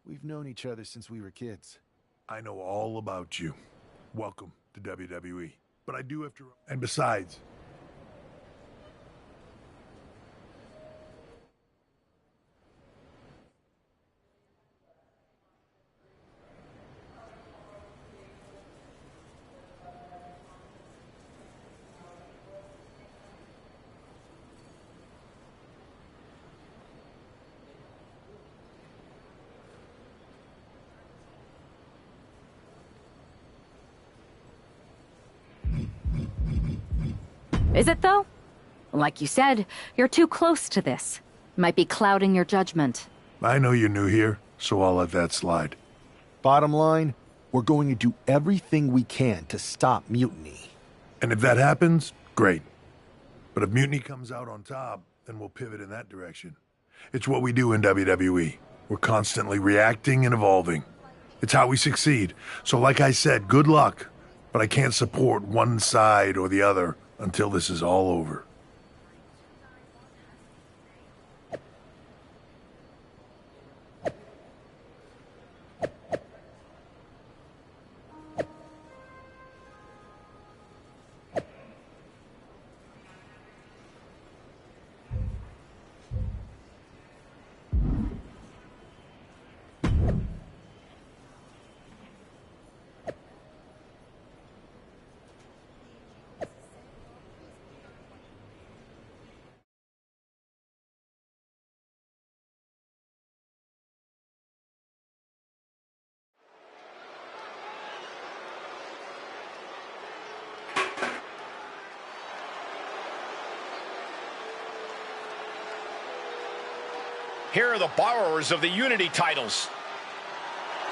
We've known each other since we were kids. I know all about you. Welcome to WWE. But I do have to... And besides... Is it, though? Like you said, you're too close to this. Might be clouding your judgment. I know you're new here, so I'll let that slide. Bottom line, we're going to do everything we can to stop Mutiny. And if that happens, great. But if Mutiny comes out on top, then we'll pivot in that direction. It's what we do in WWE. We're constantly reacting and evolving. It's how we succeed. So like I said, good luck. But I can't support one side or the other until this is all over. Here are the borrowers of the Unity titles.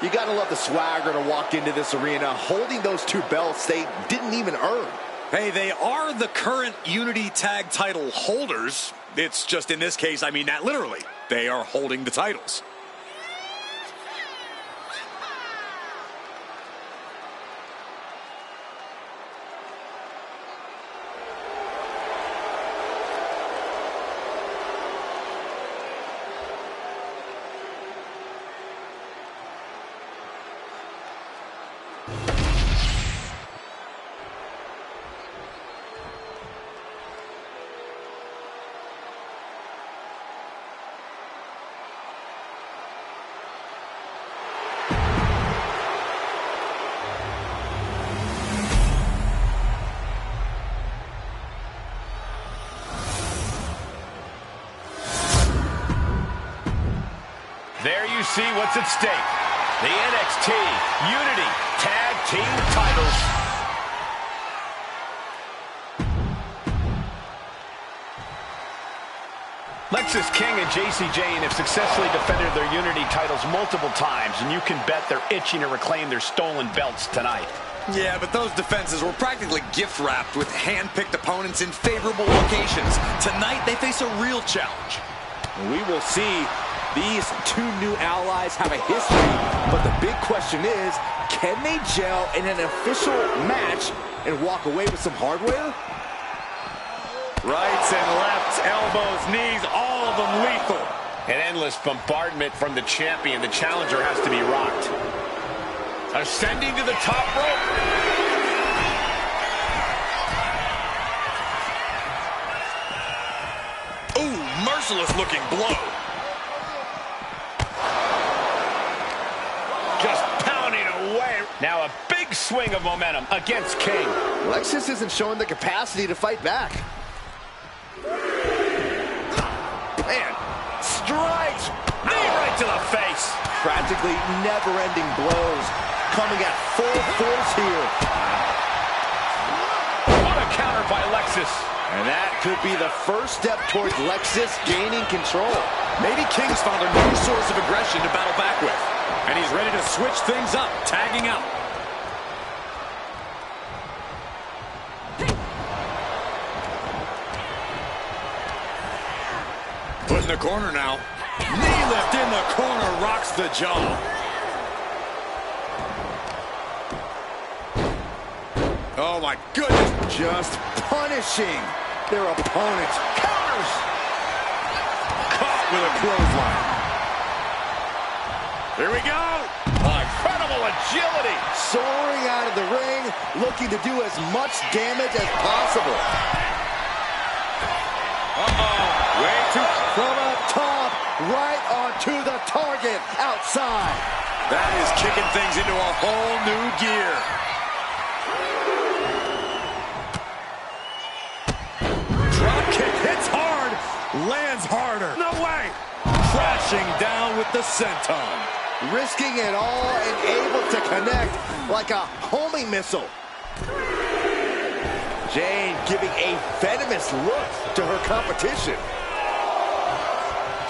You gotta love the swagger to walk into this arena holding those two belts they didn't even earn. Hey, they are the current Unity Tag title holders. It's just in this case, I mean that literally. They are holding the titles. There you see what's at stake. The NXT Unity Tag Team titles. Lexis King and Jacy Jayne have successfully defended their Unity titles multiple times, and you can bet they're itching to reclaim their stolen belts tonight. Yeah, but those defenses were practically gift-wrapped with hand-picked opponents in favorable locations. Tonight, they face a real challenge. We will see these two new allies have a history, but the big question is, can they gel in an official match and walk away with some hardware? Rights and lefts, elbows, knees, all of them lethal. An endless bombardment from the champion. The challenger has to be rocked. Ascending to the top rope. Ooh, merciless looking blow. Just pounding away. Now a big swing of momentum against King. Lexis isn't showing the capacity to fight back. Man, strikes. Knee right to the face. Practically never-ending blows coming at full force here. What a counter by Lexis. And that could be the first step towards Lexis gaining control. Maybe King's found a new source of aggression to battle back with. And he's ready to switch things up, tagging out. Put in the corner now. Knee lift in the corner, rocks the jaw. Oh my goodness. Just punishing their opponents. Counters. Caught with a clothesline. Here we go. Incredible agility. Soaring out of the ring, looking to do as much damage as possible. Way too from up top, right onto the target outside. That is kicking things into a whole new gear. Drop kick hits hard, lands harder. No way. Crashing down with the senton. Risking it all and able to connect like a homing missile. Jayne giving a venomous look to her competition.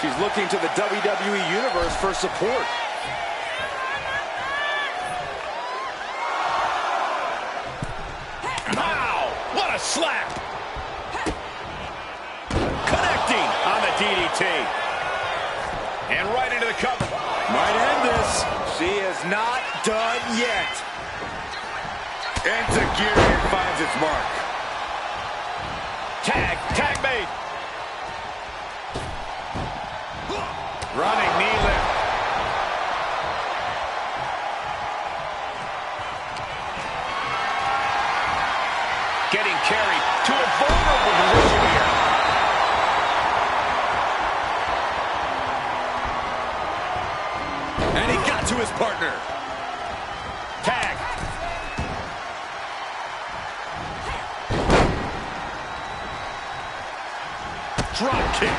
She's looking to the WWE Universe for support. Wow, what a slap. Connecting on the DDT. And right into the cover. Might end this. She is not done yet. Enziguri finds its mark. Tag made. Running knee lift. Getting carried to a vulnerable position here. And he got to his partner. Tag. Drop kick.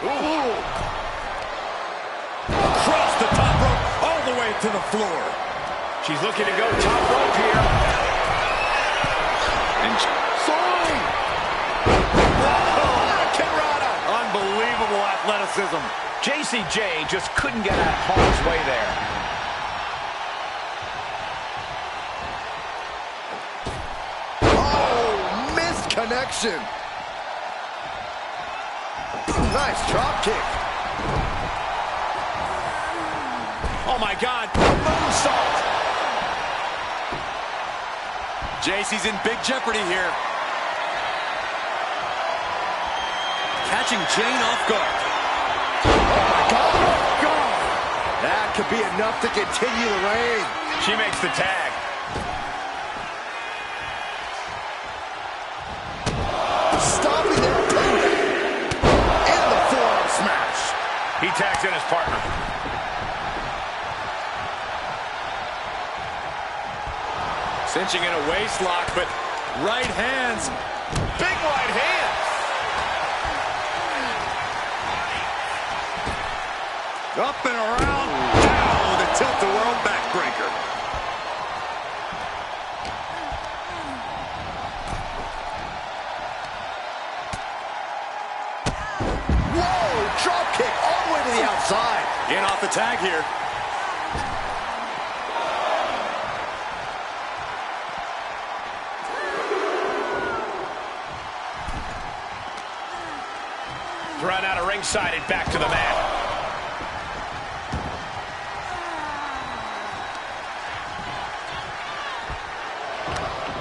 Ooh. Across the top rope, all the way to the floor. She's looking to go top rope here. And soaring. Unbelievable athleticism. Jacy Jayne just couldn't get out of harm's way there. Oh, missed connection. Nice drop kick. Oh my God, a moonsault. Jacy's in big jeopardy here. Catching Jayne off guard. Oh my God. That could be enough to continue the reign. She makes the tag. Stopping their opponent. In the forearm smash. He tags in his partner. Cinching in a waist lock, but right hands. Big right hands. Up and around. Down, the tilt-the-world backbreaker. Whoa, drop kick all the way to the outside. In off the tag here. Thrown out of ringside and back to the mat.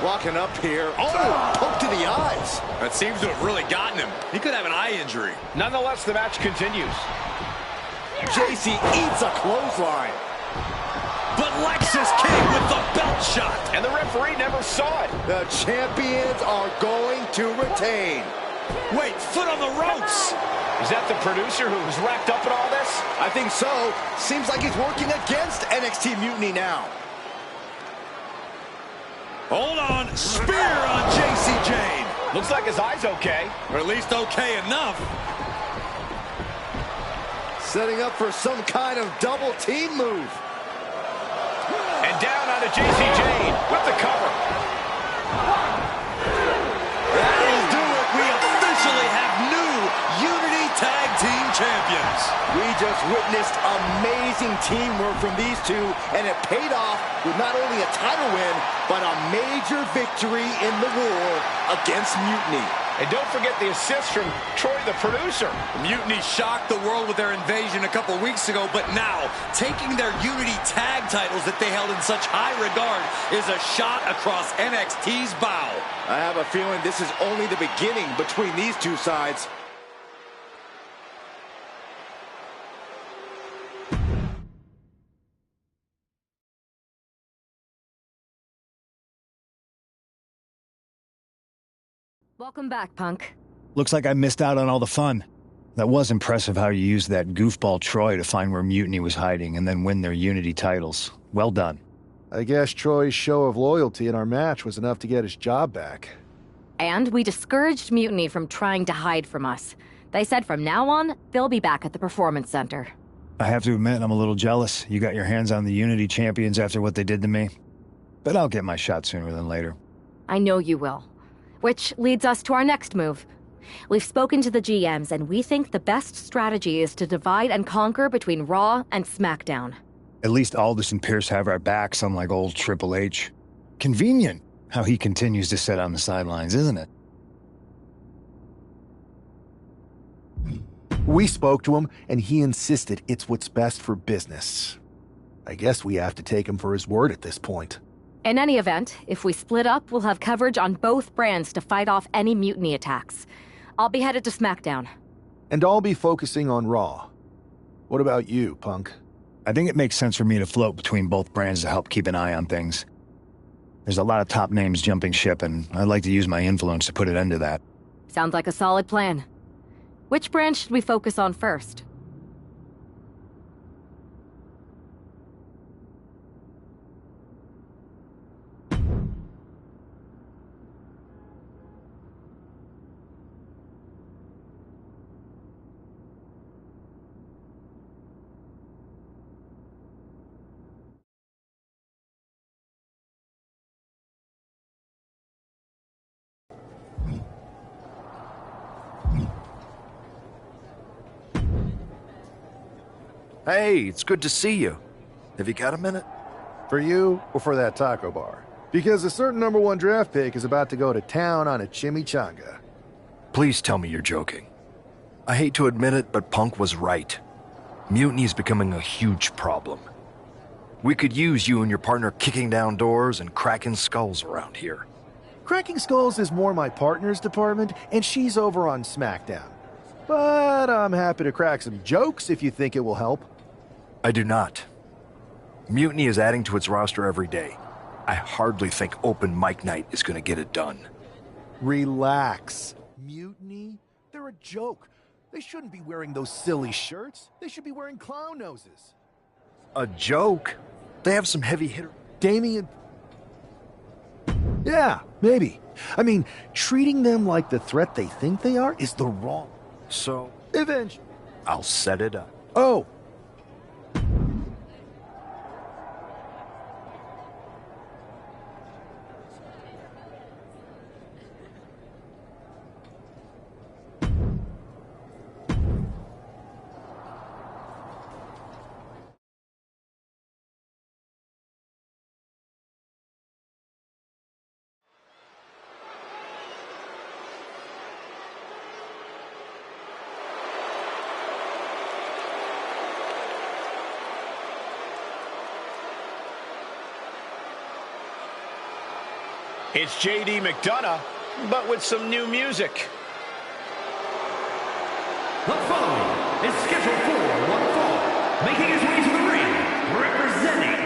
Walking up here. Oh, poke to the eyes. That seems to have really gotten him. He could have an eye injury. Nonetheless, the match continues. JC eats a clothesline. But Lexus King with the belt shot. And the referee never saw it. The champions are going to retain. Wait, foot on the ropes. Is that the producer who was wrapped up in all this? I think so. Seems like he's working against NXT Mutiny now. Hold on. Spear on JC Jane. Looks like his eye's okay. Or at least okay enough. Setting up for some kind of double team move. And down onto JC Jane with the cover. That'll do it. We officially have new Unity Tag Team Champions. We just witnessed amazing teamwork from these two, and it paid off with not only a title win, but a major victory in the war against Mutiny. And don't forget the assist from Troy, the producer. Mutiny shocked the world with their invasion a couple weeks ago, but now taking their Unity tag titles that they held in such high regard is a shot across NXT's bow. I have a feeling this is only the beginning between these two sides. Welcome back, Punk. Looks like I missed out on all the fun. That was impressive how you used that goofball Troy to find where Mutiny was hiding and then win their Unity titles. Well done. I guess Troy's show of loyalty in our match was enough to get his job back. And we discouraged Mutiny from trying to hide from us. They said from now on, they'll be back at the Performance Center. I have to admit, I'm a little jealous. You got your hands on the Unity champions after what they did to me. But I'll get my shot sooner than later. I know you will. Which leads us to our next move. We've spoken to the GMs, and we think the best strategy is to divide and conquer between Raw and SmackDown. At least Aldous and Pierce have our backs, unlike old Triple H. Convenient how he continues to sit on the sidelines, isn't it? We spoke to him, and he insisted it's what's best for business. I guess we have to take him for his word at this point. In any event, if we split up, we'll have coverage on both brands to fight off any Mutiny attacks. I'll be headed to SmackDown. And I'll be focusing on Raw. What about you, Punk? I think it makes sense for me to float between both brands to help keep an eye on things. There's a lot of top names jumping ship, and I'd like to use my influence to put an end to that. Sounds like a solid plan. Which brand should we focus on first? Hey, it's good to see you. Have you got a minute? For you or for that taco bar? Because a certain #1 draft pick is about to go to town on a chimichanga. Please tell me you're joking. I hate to admit it, but Punk was right. Mutiny is becoming a huge problem. We could use you and your partner kicking down doors and cracking skulls around here. Cracking skulls is more my partner's department, and she's over on SmackDown. But I'm happy to crack some jokes if you think it will help. I do not. Mutiny is adding to its roster every day. I hardly think open mic night is going to get it done. Relax. Mutiny? They're a joke. They shouldn't be wearing those silly shirts. They should be wearing clown noses. A joke? They have some heavy hitter. Damien... Yeah, maybe. I mean, treating them like the threat they think they are is the wrong. So, Eventually. I'll set it up. Oh. It's JD McDonough, but with some new music. The following is scheduled for one fall, making his way to the ring, representing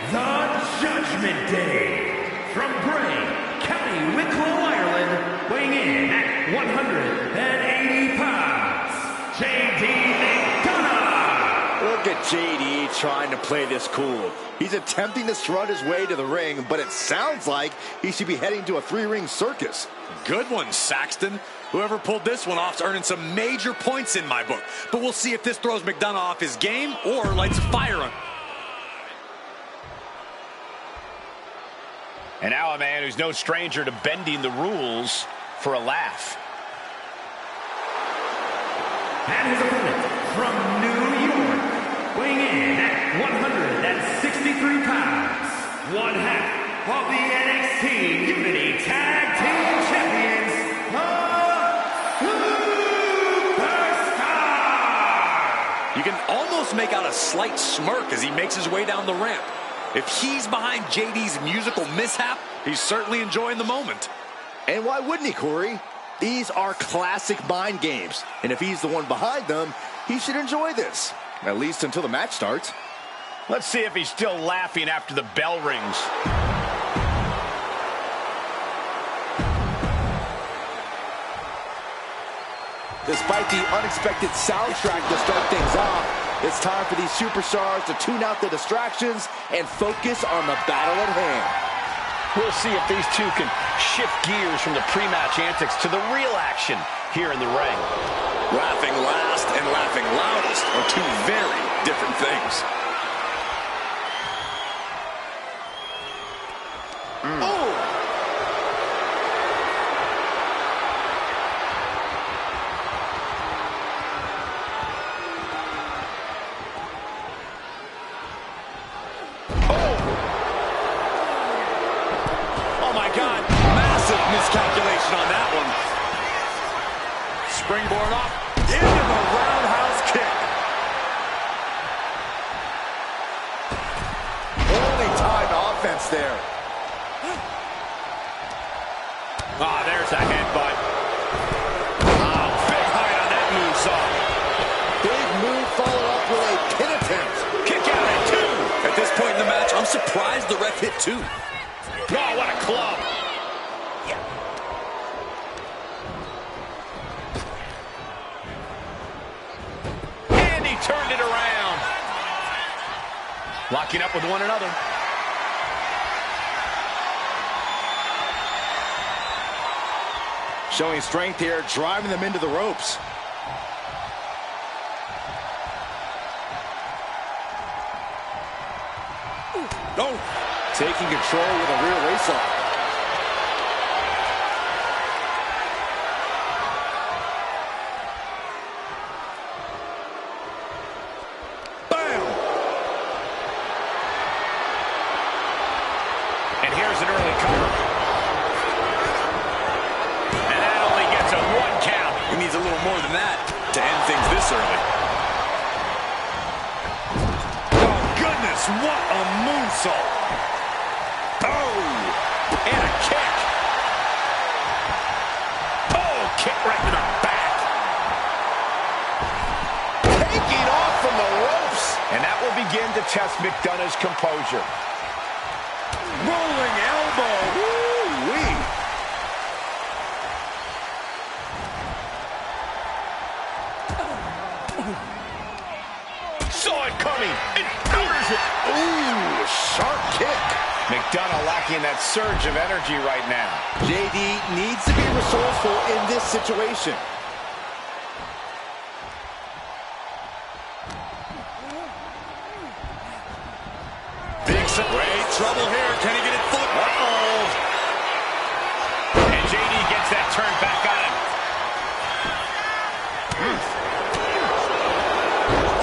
the Judgment Day, from Bray, County Wicklow, Ireland, weighing in at 180 pounds, JD McDonough! Look at JD trying to play this cool. He's attempting to strut his way to the ring, but it sounds like he should be heading to a three-ring circus. Good one, Saxton. Whoever pulled this one off's earning some major points in my book. But we'll see if this throws McDonough off his game or lights a fire on. And now a man who's no stranger to bending the rules for a laugh. And his opponent from New York, weighing in at 163 pounds, one half of the NXT Unity Tag Team Champions, the Superstar! You can almost make out a slight smirk as he makes his way down the ramp. If he's behind JD's musical mishap, he's certainly enjoying the moment. And why wouldn't he, Corey? These are classic mind games. And if he's the one behind them, he should enjoy this. At least until the match starts. Let's see if he's still laughing after the bell rings. Despite the unexpected soundtrack to start things off, it's time for these superstars to tune out the distractions and focus on the battle at hand. We'll see if these two can shift gears from the pre-match antics to the real action here in the ring. Laughing last and laughing loudest are two very different things. Miscalculation on that one. Springboard off into the roundhouse kick. Only timed offense there. Ah, there's a headbutt. Oh, big height on that moonsault. Big move followed up with a pin attempt. Kick out at 2. At this point in the match, I'm surprised the ref hit 2. Oh, what a club. Turned it around. Locking up with one another. Showing strength here, driving them into the ropes. Oh, taking control with a rear waistlock. What a moonsault. Oh, and a kick. Oh, kick right to the back. Taking off from the ropes. And that will begin to test McDonough's composure. Rolling elbow. Woo-wee. Saw it coming. And counters it. Ooh, sharp kick. McDonough lacking that surge of energy right now. JD needs to be resourceful in this situation. Great trouble here. Can he get it full? And JD gets that turn back on him.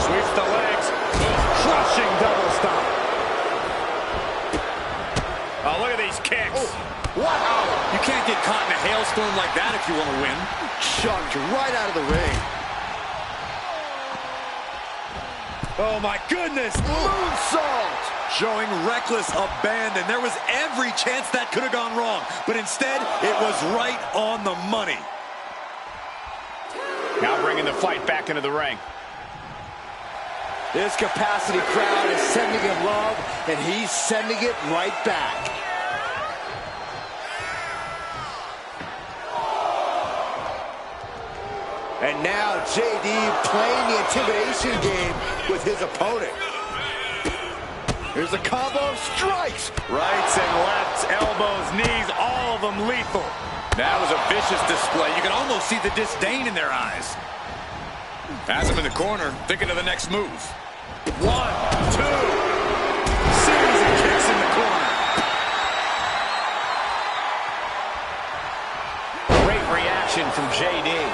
Sweeps the legs. Crushing double stomp. Oh, look at these kicks. Oh, wow. You can't get caught in a hailstorm like that if you want to win. Chucked right out of the ring. Oh, my goodness. Moonsault. Showing reckless abandon. There was every chance that could have gone wrong, but instead, it was right on the money. Now bringing the fight back into the ring. This capacity crowd is sending him love, and he's sending it right back. And now JD playing the intimidation game with his opponent. Here's a combo of strikes. Rights and lefts, elbows, knees, all of them lethal. That was a vicious display. You can almost see the disdain in their eyes. Has him in the corner, thinking of the next move. 1, 2. Series of kicks in the corner. Great reaction from JD.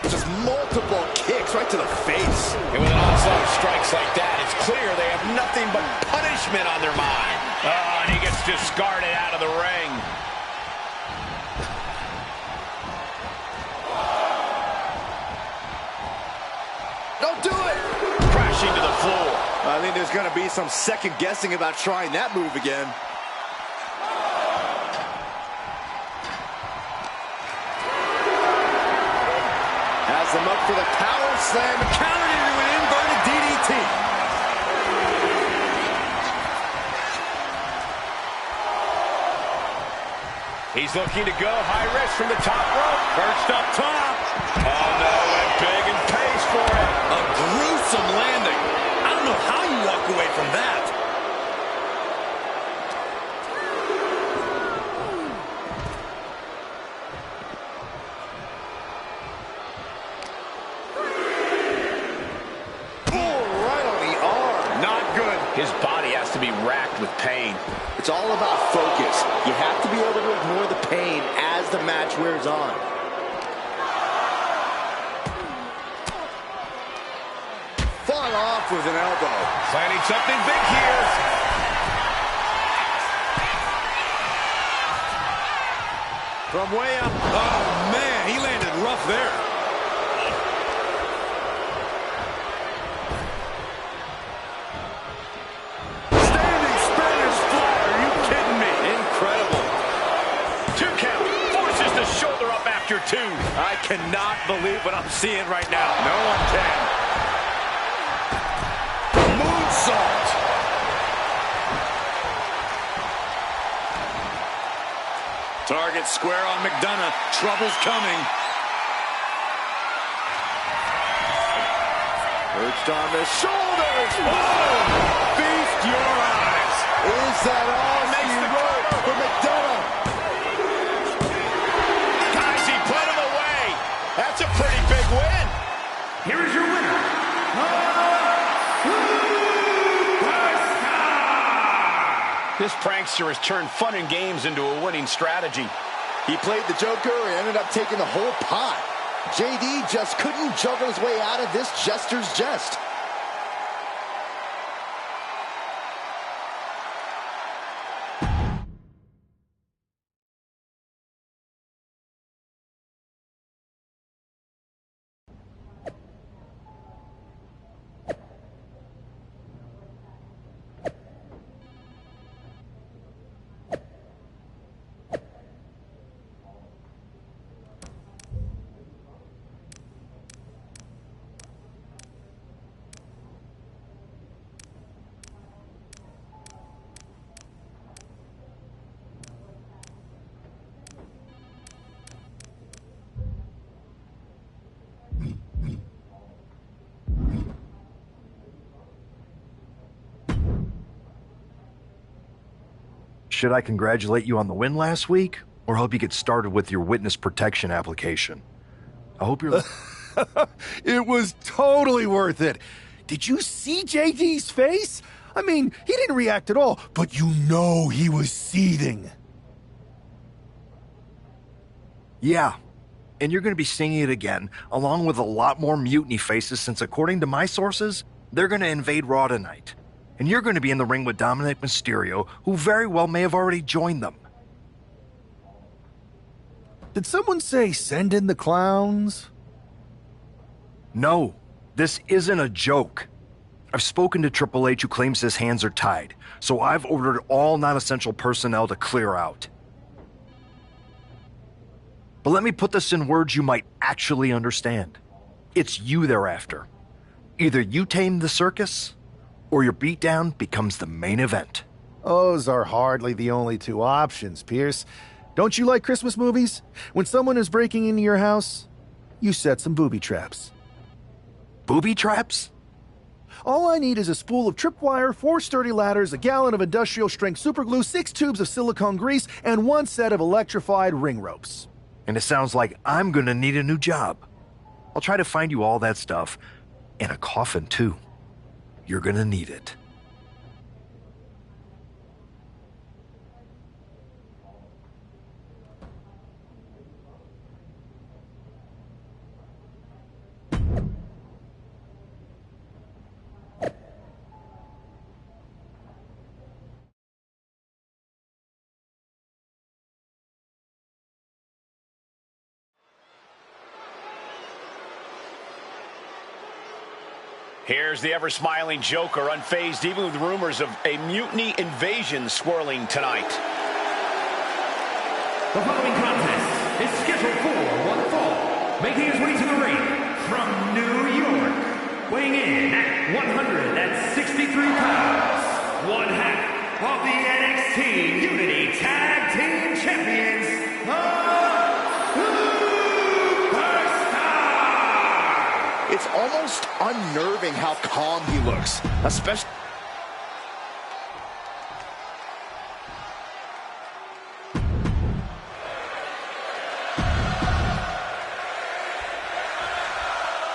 Just multiple kicks right to the face. And with an onslaught of strikes like that, it's clear they have nothing but punishment on their mind. Oh, and he gets discarded out of the ring. Don't do it! Crashing to the floor. I think there's going to be some second guessing about trying that move again. Has him up for the power slam. Countered into an inverted DDT. He's looking to go high risk from the top rope. Perched up top. Oh, no, went big and pays for it. A gruesome landing. I don't know how you walk away from that. His body has to be racked with pain. It's all about focus. You have to be able to ignore the pain as the match wears on. Fought off with an elbow. Planning something big here. From way up. Oh, man, he landed rough there. Two. I cannot believe what I'm seeing right now. No one can. Moonsault. Target square on McDonough. Trouble's coming. Perched on the shoulders. Oh! Feast your eyes. Is that all she wrote for McDonough? That's a pretty big win. Here is your winner, This prankster has turned fun and games into a winning strategy. He played the Joker and ended up taking the whole pot. JD just couldn't juggle his way out of this jester's jest. should I congratulate you on the win last week, or help you get started with your witness protection application? I hope you're... It was totally worth it. Did you see JD's face? I mean, he didn't react at all, but you know he was seething. Yeah, and you're going to be seeing it again, along with a lot more mutiny faces, since according to my sources, they're going to invade Raw tonight. And you're going to be in the ring with Dominic Mysterio, who very well may have already joined them. Did someone say send in the clowns? No, this isn't a joke. I've spoken to Triple H, who claims his hands are tied, so I've ordered all non-essential personnel to clear out. But let me put this in words you might actually understand. It's you they're after. Either you tame the circus, or your beatdown becomes the main event. Those are hardly the only two options, Pierce. Don't you like Christmas movies? When someone is breaking into your house, you set some booby traps. Booby traps? All I need is a spool of tripwire, 4 sturdy ladders, a gallon of industrial-strength superglue, 6 tubes of silicone grease, and 1 set of electrified ring ropes. And it sounds like I'm gonna need a new job. I'll try to find you all that stuff, and a coffin too. You're gonna need it. Here's the ever-smiling Joker, unfazed even with rumors of a mutiny invasion swirling tonight. The following contest is scheduled for one fall, making his way to the ring from New York, weighing in at 163 pounds, one half of the NXT Unity Tag Team Champions, It's almost unnerving how calm he looks, especially...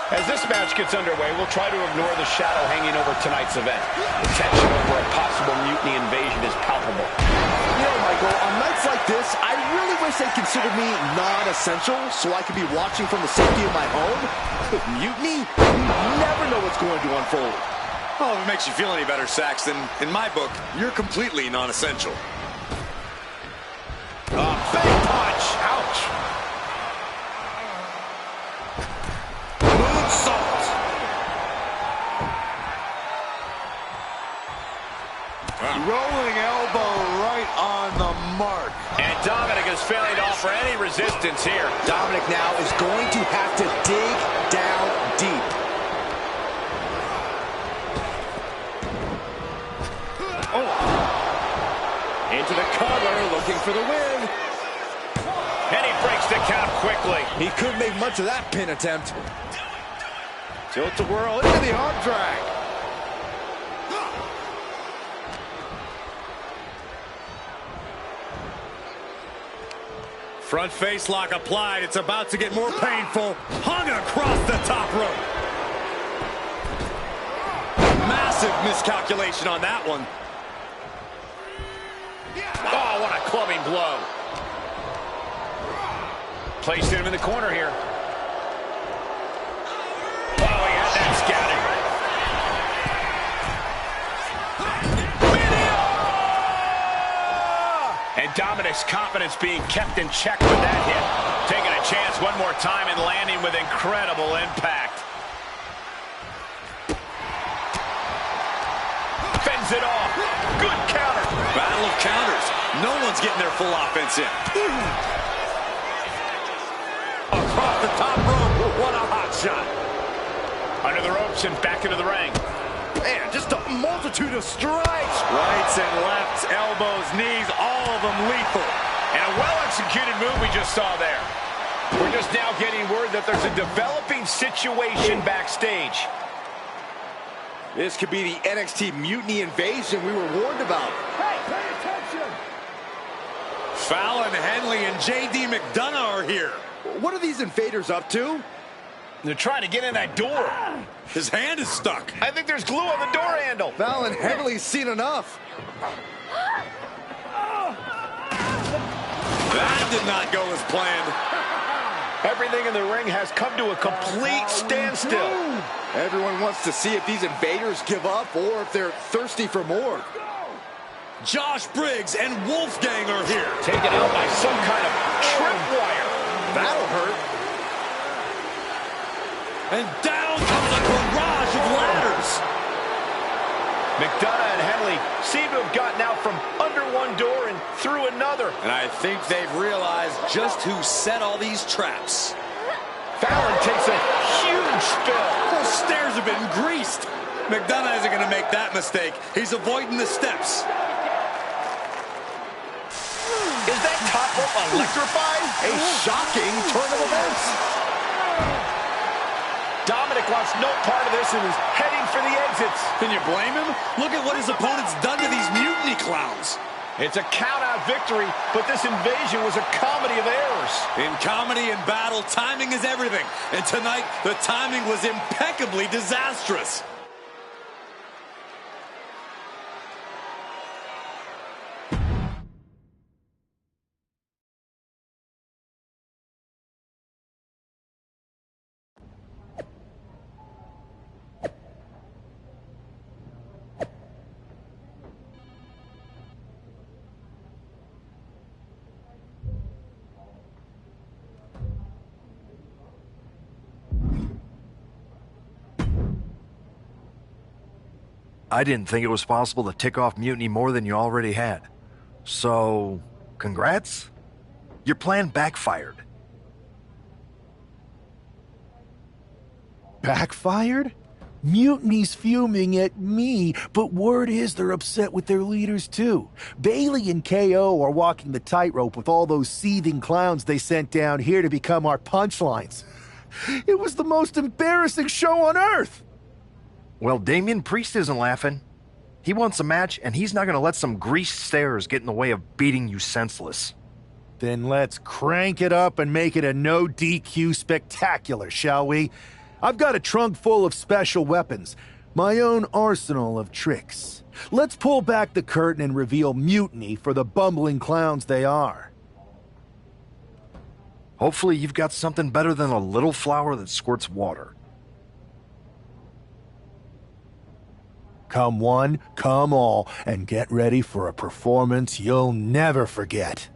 As this match gets underway, we'll try to ignore the shadow hanging over tonight's event. The tension over a possible mutiny invasion is palpable. You know, Michael, on nights like this, I really wish they considered me non-essential so I could be watching from the safety of my home. With mutiny, you never know what's going to unfold. Oh, if it makes you feel any better, Saxton, in my book, you're completely non-essential. Big punch! Ouch! Moonsault! Rolling elbow right on the mark. And Dominic is failing to offer any resistance here. Dominic now is going to have to dig down deep. Oh. Into the cover, looking for the win. And he breaks the count quickly. He couldn't make much of that pin attempt. Tilt-a-whirl into the arm drag. Front face lock applied. It's about to get more painful. Hung across the top rope. Massive miscalculation on that one. Oh, what a clubbing blow. Placed him in the corner here. Oh, he had that scouting. And Dominic's confidence being kept in check with that hit. Taking a chance one more time and landing with incredible impact. Fends it off. Good counter. Battle of counters. No one's getting their full offense in. Across the top rope. What a hot shot. Under the ropes and back into the ring. Man, just a multitude of strikes. Rights and lefts, elbows, knees, all of them lethal. And a well-executed move we just saw there. We're just now getting word that there's a developing situation backstage. This could be the NXT Mutiny Invasion we were warned about. Hey, pay attention! Fallon Henley and J.D. McDonough are here. What are these invaders up to? They're trying to get in that door. His hand is stuck. I think there's glue on the door handle. Fallon Henley's seen enough. That did not go as planned. Everything in the ring has come to a complete standstill. Everyone wants to see if these invaders give up or if they're thirsty for more. Josh Briggs and Wolfgang are here. Taken out by some kind of tripwire. That'll hurt. And down comes a barrage of ladders. McDonough and Henley seem to have gotten out from under one door and through another. And I think they've realized just who set all these traps. Fallon takes a huge spill. Those stairs have been greased. McDonough isn't going to make that mistake. He's avoiding the steps. Is that top rope electrified? A shocking turn of events. Dominic wants no part of this and is heading for the exits. Can you blame him? Look at what his opponent's done to these mutiny clowns. It's a count-out victory, but this invasion was a comedy of errors. In comedy and battle, timing is everything. And tonight, the timing was impeccably disastrous. I didn't think it was possible to tick off Mutiny more than you already had. So, congrats? Your plan backfired. Backfired? Mutiny's fuming at me, but word is they're upset with their leaders too. Bailey and KO are walking the tightrope with all those seething clowns they sent down here to become our punchlines. It was the most embarrassing show on earth! Well, Damian Priest isn't laughing. He wants a match, and he's not going to let some greased stairs get in the way of beating you senseless. Then let's crank it up and make it a no DQ spectacular, shall we? I've got a trunk full of special weapons, my own arsenal of tricks. Let's pull back the curtain and reveal Mutiny for the bumbling clowns they are. Hopefully you've got something better than a little flower that squirts water. Come one, come all, and get ready for a performance you'll never forget.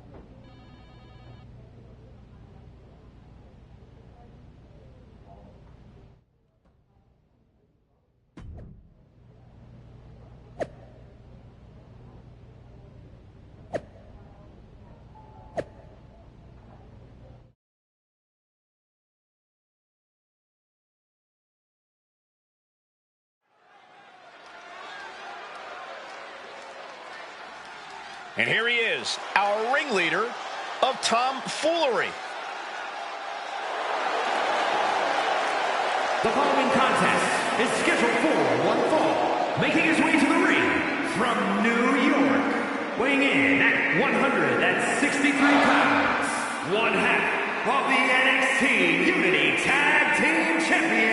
And here he is, our ringleader of tomfoolery. The following contest is scheduled for one fall. Making his way to the ring from New York, weighing in at 163 pounds, one half of the NXT Unity Tag Team Champions,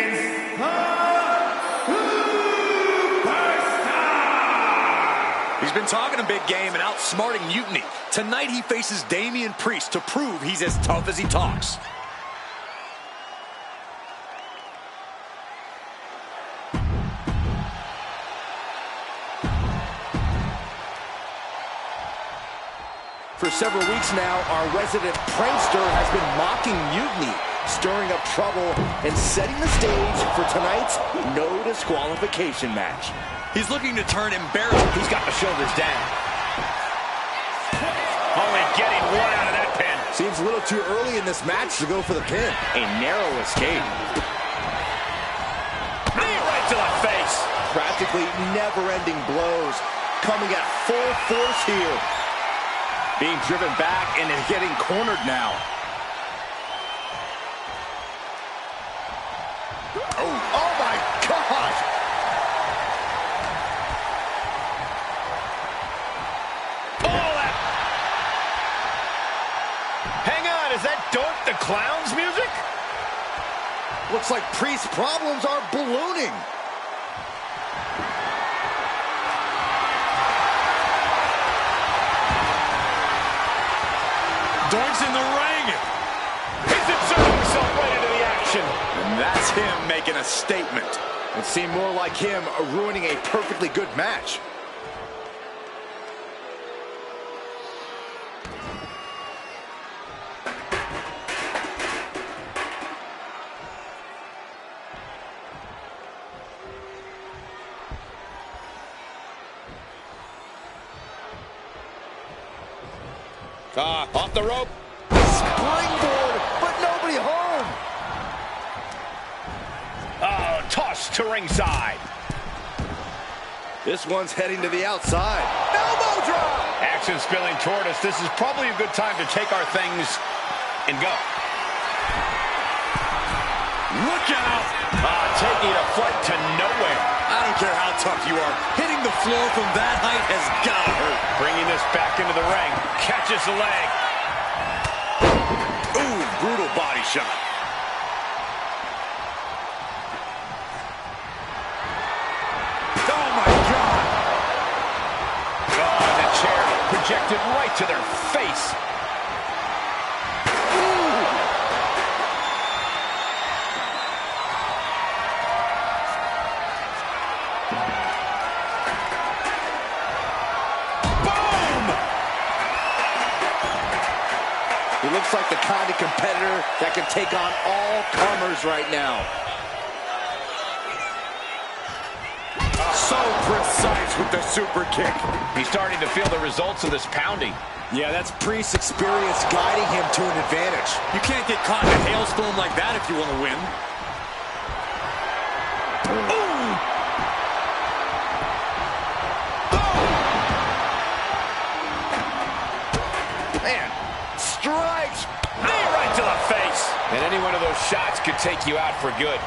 He's been talking a big game and outsmarting Mutiny. Tonight he faces Damian Priest to prove he's as tough as he talks. For several weeks now, our resident prankster has been mocking Mutiny, stirring up trouble and setting the stage for tonight's no disqualification match. He's looking to turn embarrassment. He's got the shoulders down. Only getting one out of that pin. Seems a little too early in this match to go for the pin. A narrow escape. Knee right to the face. Practically never-ending blows coming at full force here. Being driven back and getting cornered now. Oh my gosh! clowns music? Looks like Priest's problems are ballooning. Doink's in the ring. He's inserting himself right into the action. And that's him making a statement. It seemed more like him ruining a perfectly good match. Off the rope. Springboard, but nobody home. Oh, tossed to ringside. This one's heading to the outside. Elbow drop. Action spilling toward us. This is probably a good time to take our things and go. Look out! Taking a flight to nowhere. I don't care how tough you are. Hitting the floor from that height has got to hurt. Bringing this back into the ring. Catches the leg. Ooh, brutal body shot. Oh, my God. Oh, the chair projected right to their face. He looks like the kind of competitor that can take on all comers right now. So precise with the super kick. He's starting to feel the results of this pounding. Yeah, that's Priest's experience guiding him to an advantage. You can't get caught in a hailstorm like that if you want to win. Man, strikes. Knee right to the face. And any one of those shots could take you out for good.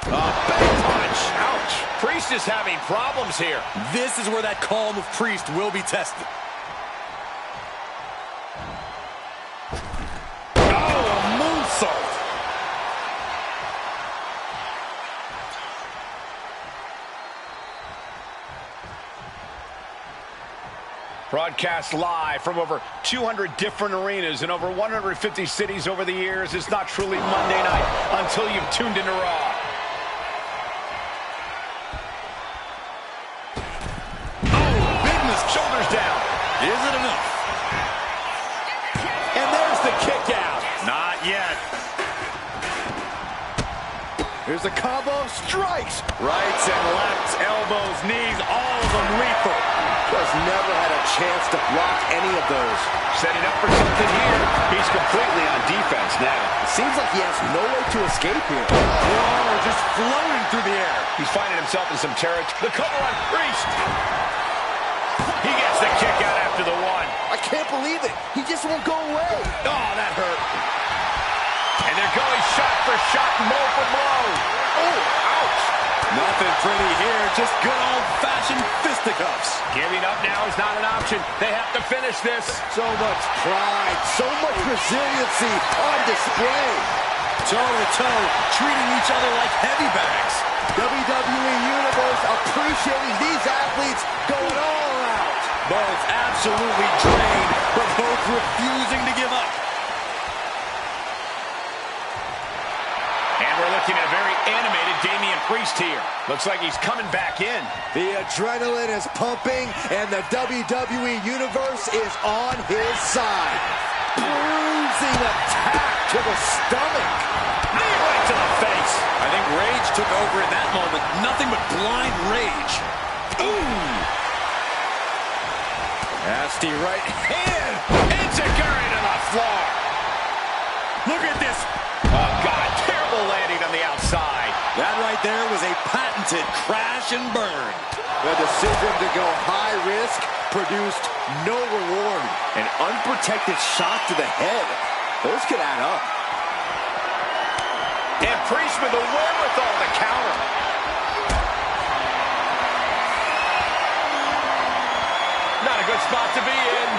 A big punch. Ouch. Priest is having problems here. This is where that calm of Priest will be tested. Oh, a moonsault. Broadcast live from over 200 different arenas in over 150 cities over the years. It's not truly Monday night until you've tuned into Raw. Shoulders down. Is it enough? And there's the kick out. Not yet. Here's the combo. Strikes. Rights and lefts, elbows, knees, all of them lethal. Has never had a chance to block any of those. Setting up for something here. He's completely on defense now. It seems like he has no way to escape here. Whoa, just floating through the air. He's finding himself in some territory. The cover on Priest. He gets the kick out after the one. I can't believe it. He just won't go away. Oh, that hurt. And they're going shot for shot, blow for blow. Oh, ouch. Nothing pretty here, just good old-fashioned fisticuffs. Giving up now is not an option. They have to finish this. So much pride, so much resiliency on display. Toe-to-toe, treating each other like heavy bags. WWE Universe appreciating these athletes going all out. Both absolutely drained, but both refusing to give up. And we're looking at a very animated Damian Priest here. Looks like he's coming back in. The adrenaline is pumping, and the WWE Universe is on his side. Bruising attack to the stomach. Knee right to the face. I think rage took over in that moment. Nothing but blind rage. Ooh. Nasty right hand. Enziguri to the floor. Look at this. Oh, God. Terrible landing on the outside. That right there was a patented crash and burn. The decision to go high risk produced no reward. An unprotected shot to the head. Those could add up. And Priest with the wherewithal to counter. Not a good spot to be in.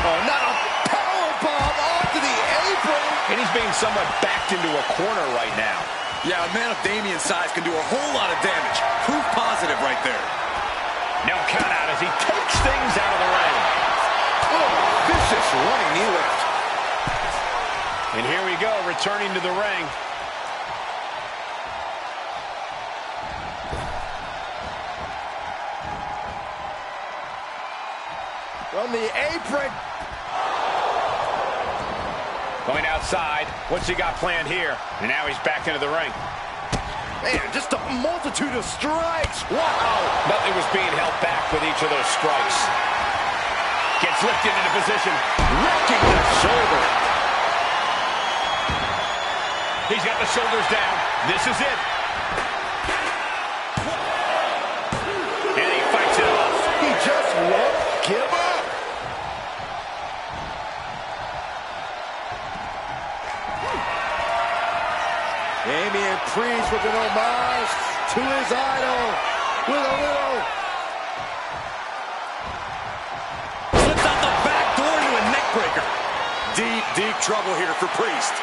Oh, not a powerbomb on to the apron. And he's being somewhat backed into a corner right now. Yeah, a man of Damian's size can do a whole lot of damage. Proof positive right there. No count out as he takes things out of the ring. Oh, vicious running knee lift. And here we go, returning to the ring. From the apron. Going outside. What's he got planned here? And now he's back into the ring. Man, just a multitude of strikes. Wow. Nothing was being held back with each of those strikes. Gets lifted into position. Wrecking the shoulder. He's got the shoulders down. This is it. And he fights it off. He just won't give up. Damian Priest with an homage to his idol with a little. Slips out the back door to a neck breaker. Deep, deep trouble here for Priest.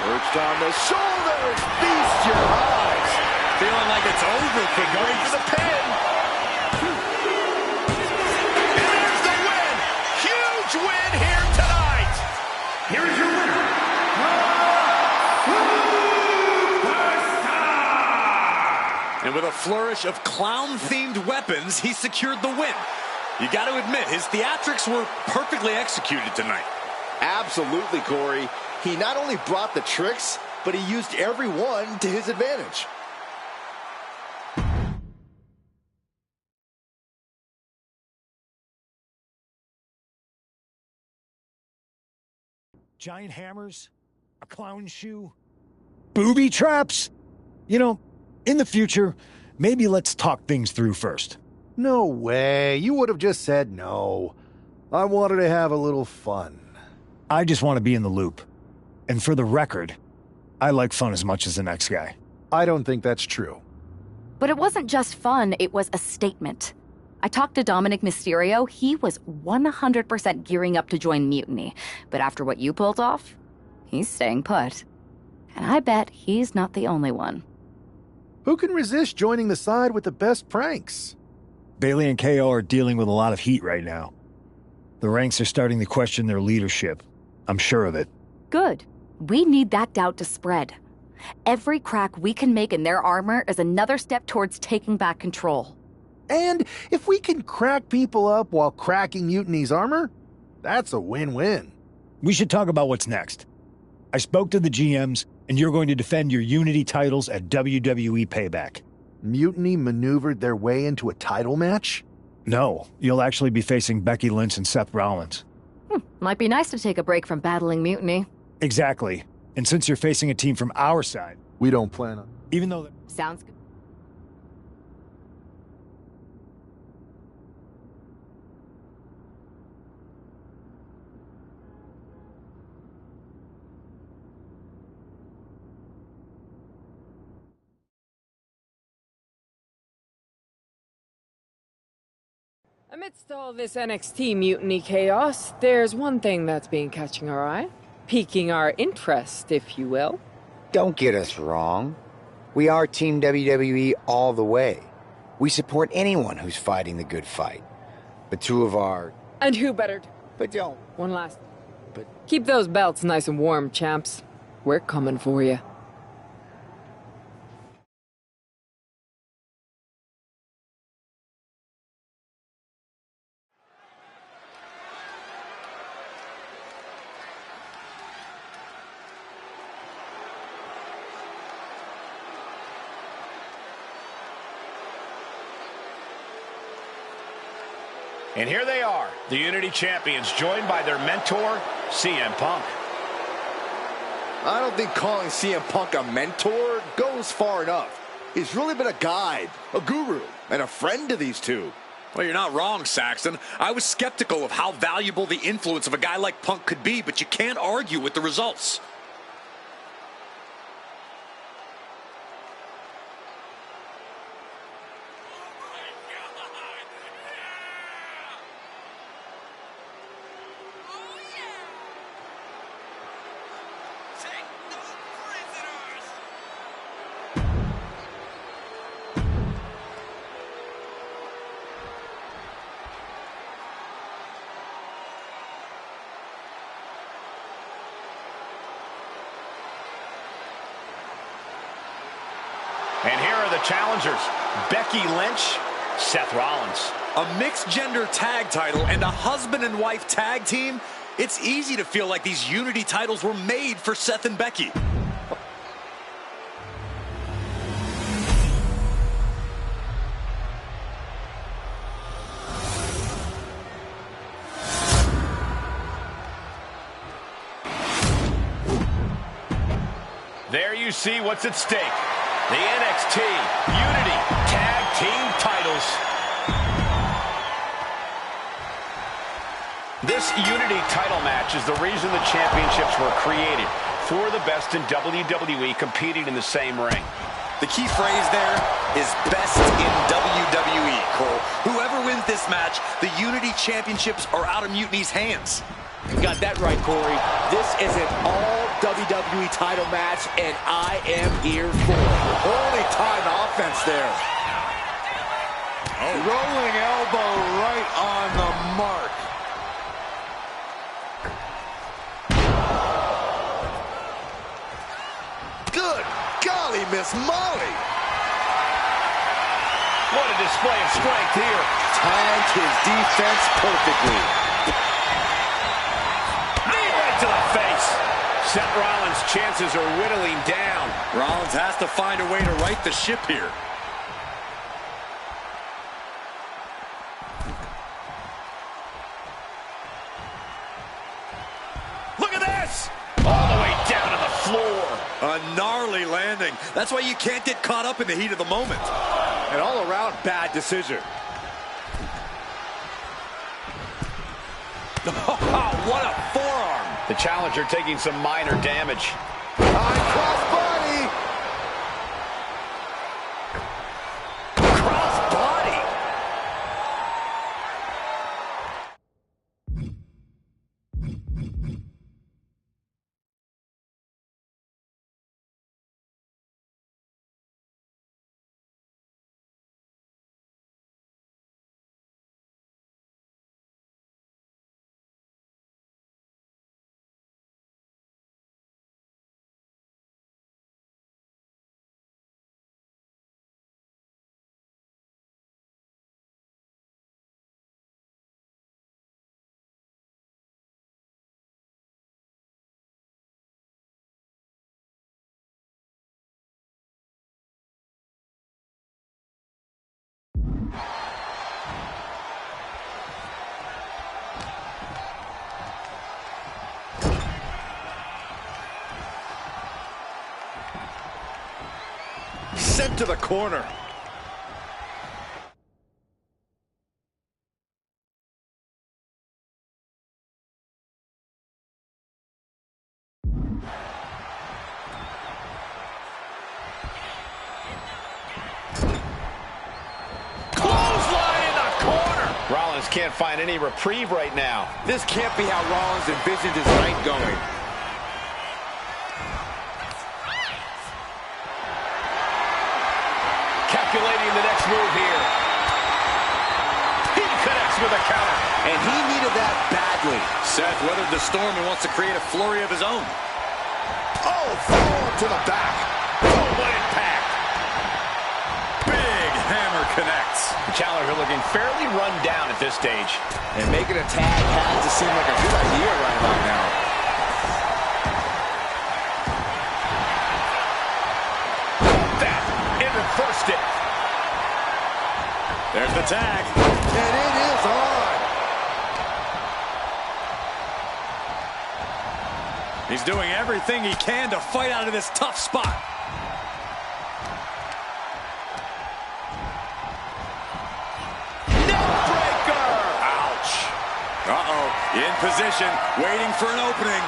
Perched on the shoulders, feast your eyes. Feeling like it's over for Going for the pin. And there's the win. Huge win here tonight. Here is your winner, And with a flourish of clown-themed weapons, he secured the win. You got to admit, his theatrics were perfectly executed tonight. Absolutely, Corey. He not only brought the tricks, but he used every one to his advantage. Giant hammers, a clown shoe, booby traps. You know, in the future, maybe let's talk things through first. No way. You would have just said no. I wanted to have a little fun. I just want to be in the loop. And for the record, I like fun as much as the next guy. I don't think that's true. But it wasn't just fun, it was a statement. I talked to Dominic Mysterio. He was 100% gearing up to join Mutiny. But after what you pulled off, he's staying put. And I bet he's not the only one. Who can resist joining the side with the best pranks? Bailey and KO are dealing with a lot of heat right now. The ranks are starting to question their leadership. I'm sure of it. Good. We need that doubt to spread. Every crack we can make in their armor is another step towards taking back control. And if we can crack people up while cracking Mutiny's armor, that's a win-win. We should talk about what's next. I spoke to the GMs, and you're going to defend your Unity titles at WWE Payback. Mutiny maneuvered their way into a title match? No, you'll actually be facing Becky Lynch and Seth Rollins. Might be nice to take a break from battling Mutiny. Exactly. And since you're facing a team from our side... We don't plan on... Even though... Sounds good. Amidst all this NXT mutiny chaos, there's one thing that's been catching our eye. Piquing our interest, if you will. Don't get us wrong. We are Team WWE all the way. We support anyone who's fighting the good fight. But two of our... And who better to... But don't... One last... But... Keep those belts nice and warm, champs. We're coming for you. And here they are, the Unity Champions, joined by their mentor, CM Punk. I don't think calling CM Punk a mentor goes far enough. He's really been a guide, a guru, and a friend to these two. Well, you're not wrong, Saxton. I was skeptical of how valuable the influence of a guy like Punk could be, but you can't argue with the results. And here are the challengers, Becky Lynch, Seth Rollins. A mixed-gender tag title and a husband and wife tag team? It's easy to feel like these Unity titles were made for Seth and Becky. There you see what's at stake. The NXT Unity Tag Team titles. This Unity title match is the reason the championships were created, for the best in WWE competing in the same ring. The key phrase there is best in WWE, Cole. Whoever wins this match, the Unity championships are out of Mutiny's hands. You got that right, Corey. This is an all-WWE title match, and I am here for it. Holy time offense there. Oh. Rolling elbow right on the mark. Good golly, Miss Molly. What a display of strength here. Timed his defense perfectly. To the face. Seth Rollins' chances are whittling down. Rollins has to find a way to right the ship here. Look at this! All the way down to the floor. A gnarly landing. That's why you can't get caught up in the heat of the moment. An all-around bad decision. What a forearm. The challenger taking some minor damage. Crossbody! Crossbody! Sent to the corner. Rollins can't find any reprieve right now. This can't be how Rollins envisioned his night going. Calculating the next move here. He connects with a counter. And he needed that badly. Seth weathered the storm and wants to create a flurry of his own. Oh, forearm to the back. Oh, what impact. Big hammer connects. The challenger looking fairly run down at this stage. And making a tag has to seem like a good idea right about now. That, it reversed it. There's the tag. And it is on. He's doing everything he can to fight out of this tough spot. Neckbreaker! Ouch. Uh-oh. In position, waiting for an opening.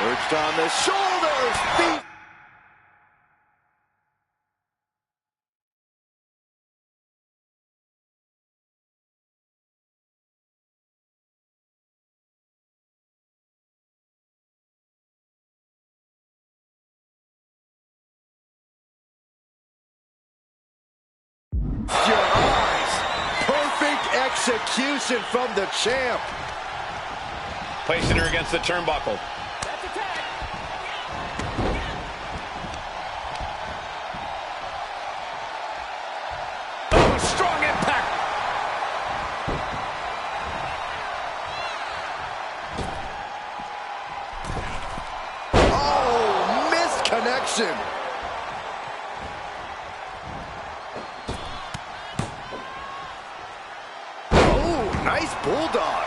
Perched on the shoulders, feet. Your eyes. Perfect execution from the champ. Placing her against the turnbuckle. That's a tag. direction. Oh, nice bulldog.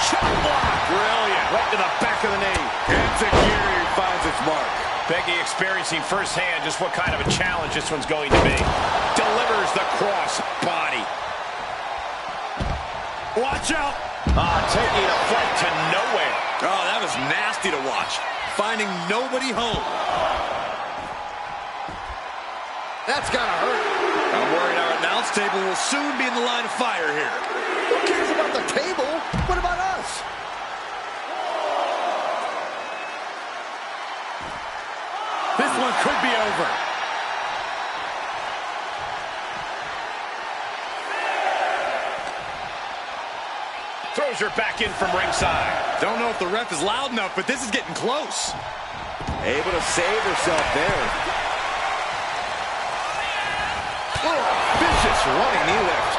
Chop block. Brilliant. Right to the back of the knee. Enziguri finds its mark. Becky experiencing firsthand just what kind of a challenge this one's going to be. Delivers the cross body. Watch out. Taking a flight to nowhere. Oh, that was nasty to watch. Finding nobody home. That's gotta hurt. I'm worried our announce table will soon be in the line of fire here. Who cares about the table? What about us? This one could be over. Throws her back in from ringside. Don't know if the ref is loud enough, but this is getting close. Able to save herself there. Oh, vicious running knee lift.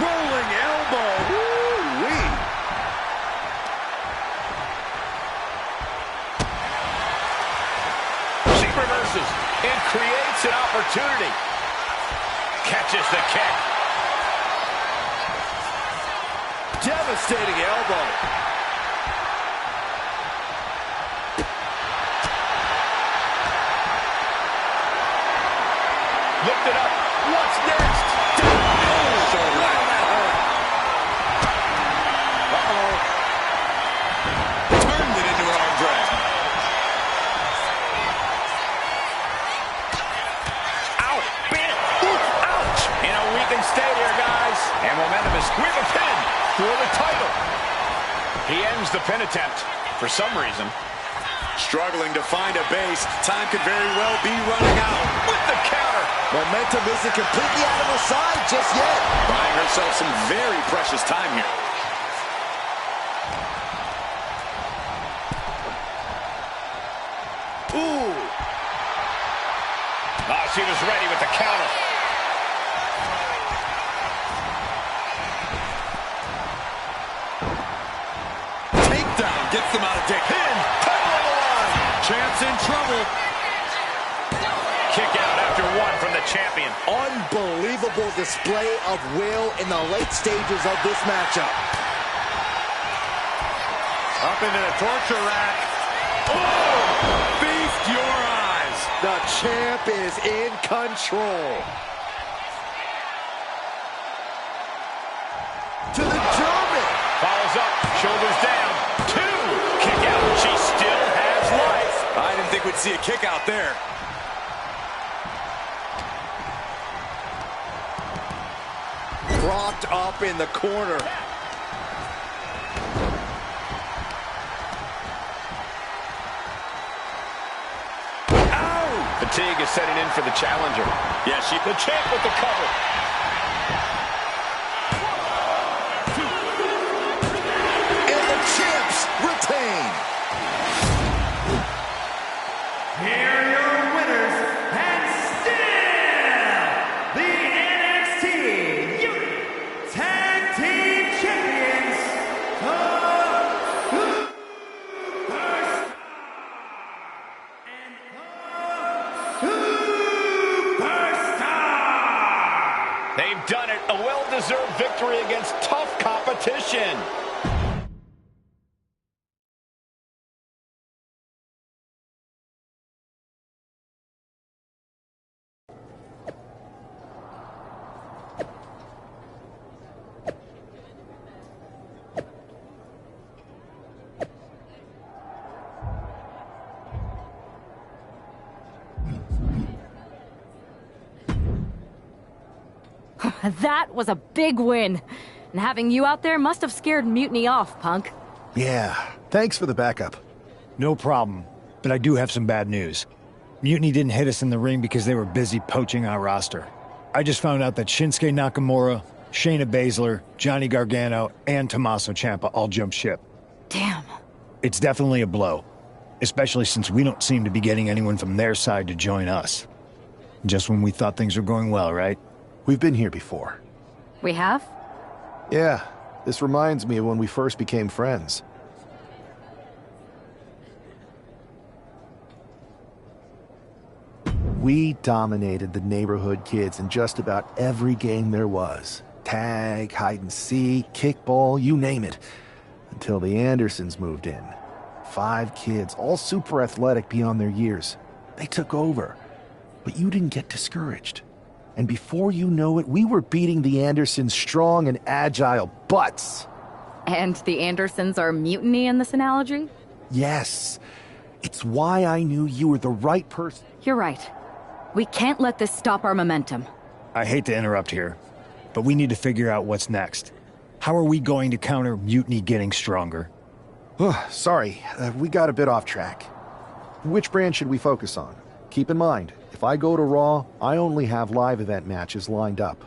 Rolling elbow. Woo-wee. She reverses and creates an opportunity. Catches the kick. Devastating elbow. Lift it up. What's next? Turned it into an arm drag. Ow. Bit it. Ouch. In a weakened state here, guys. And momentum is with a pin for the title. He ends the pin attempt for some reason. Struggling to find a base. Time could very well be running out. With the counter. Momentum isn't completely out of her side just yet. Buying herself some very precious time here. Ooh. She was ready with the counter. Takedown gets them out of dick. Pin. Title on the line. Champ's in trouble. Kick out after one from the champion. Unbelievable display of will in the late stages of this matchup. Up into the torture rack. Oh! Feast your eyes. The champ is in control. To the German. Follows up. Shoulders down. Two. Kick out. She still has life. I didn't think we'd see a kick out there. Propped up in the corner. Ow! Fatigue is setting in for the challenger. Yeah, the champ with the cover. And the champs retain. Here are your winners, and still the NXT United Tag Team Champions, the Superstar and the Superstar. They've done it. A well-deserved victory against tough competition. That was a big win. And having you out there must have scared Mutiny off, Punk. Yeah, thanks for the backup. No problem, but I do have some bad news. Mutiny didn't hit us in the ring because they were busy poaching our roster. I just found out that Shinsuke Nakamura, Shayna Baszler, Johnny Gargano, and Tommaso Ciampa all jumped ship. Damn. It's definitely a blow, especially since we don't seem to be getting anyone from their side to join us. Just when we thought things were going well, right? We've been here before. We have? Yeah, This reminds me of when we first became friends. We dominated the neighborhood kids in just about every game there was. Tag, hide and seek, kickball, you name it. Until the Andersons moved in. 5 kids, all super athletic beyond their years. They took over. But you didn't get discouraged. And before you know it, we were beating the Andersons' strong and agile butts. And the Andersons are mutiny in this analogy? Yes. It's why I knew you were the right person. You're right. We can't let this stop our momentum. I hate to interrupt here, but we need to figure out what's next. How are we going to counter mutiny getting stronger? Sorry, we got a bit off track. Which brand should we focus on? Keep in mind, if I go to Raw, I only have live event matches lined up.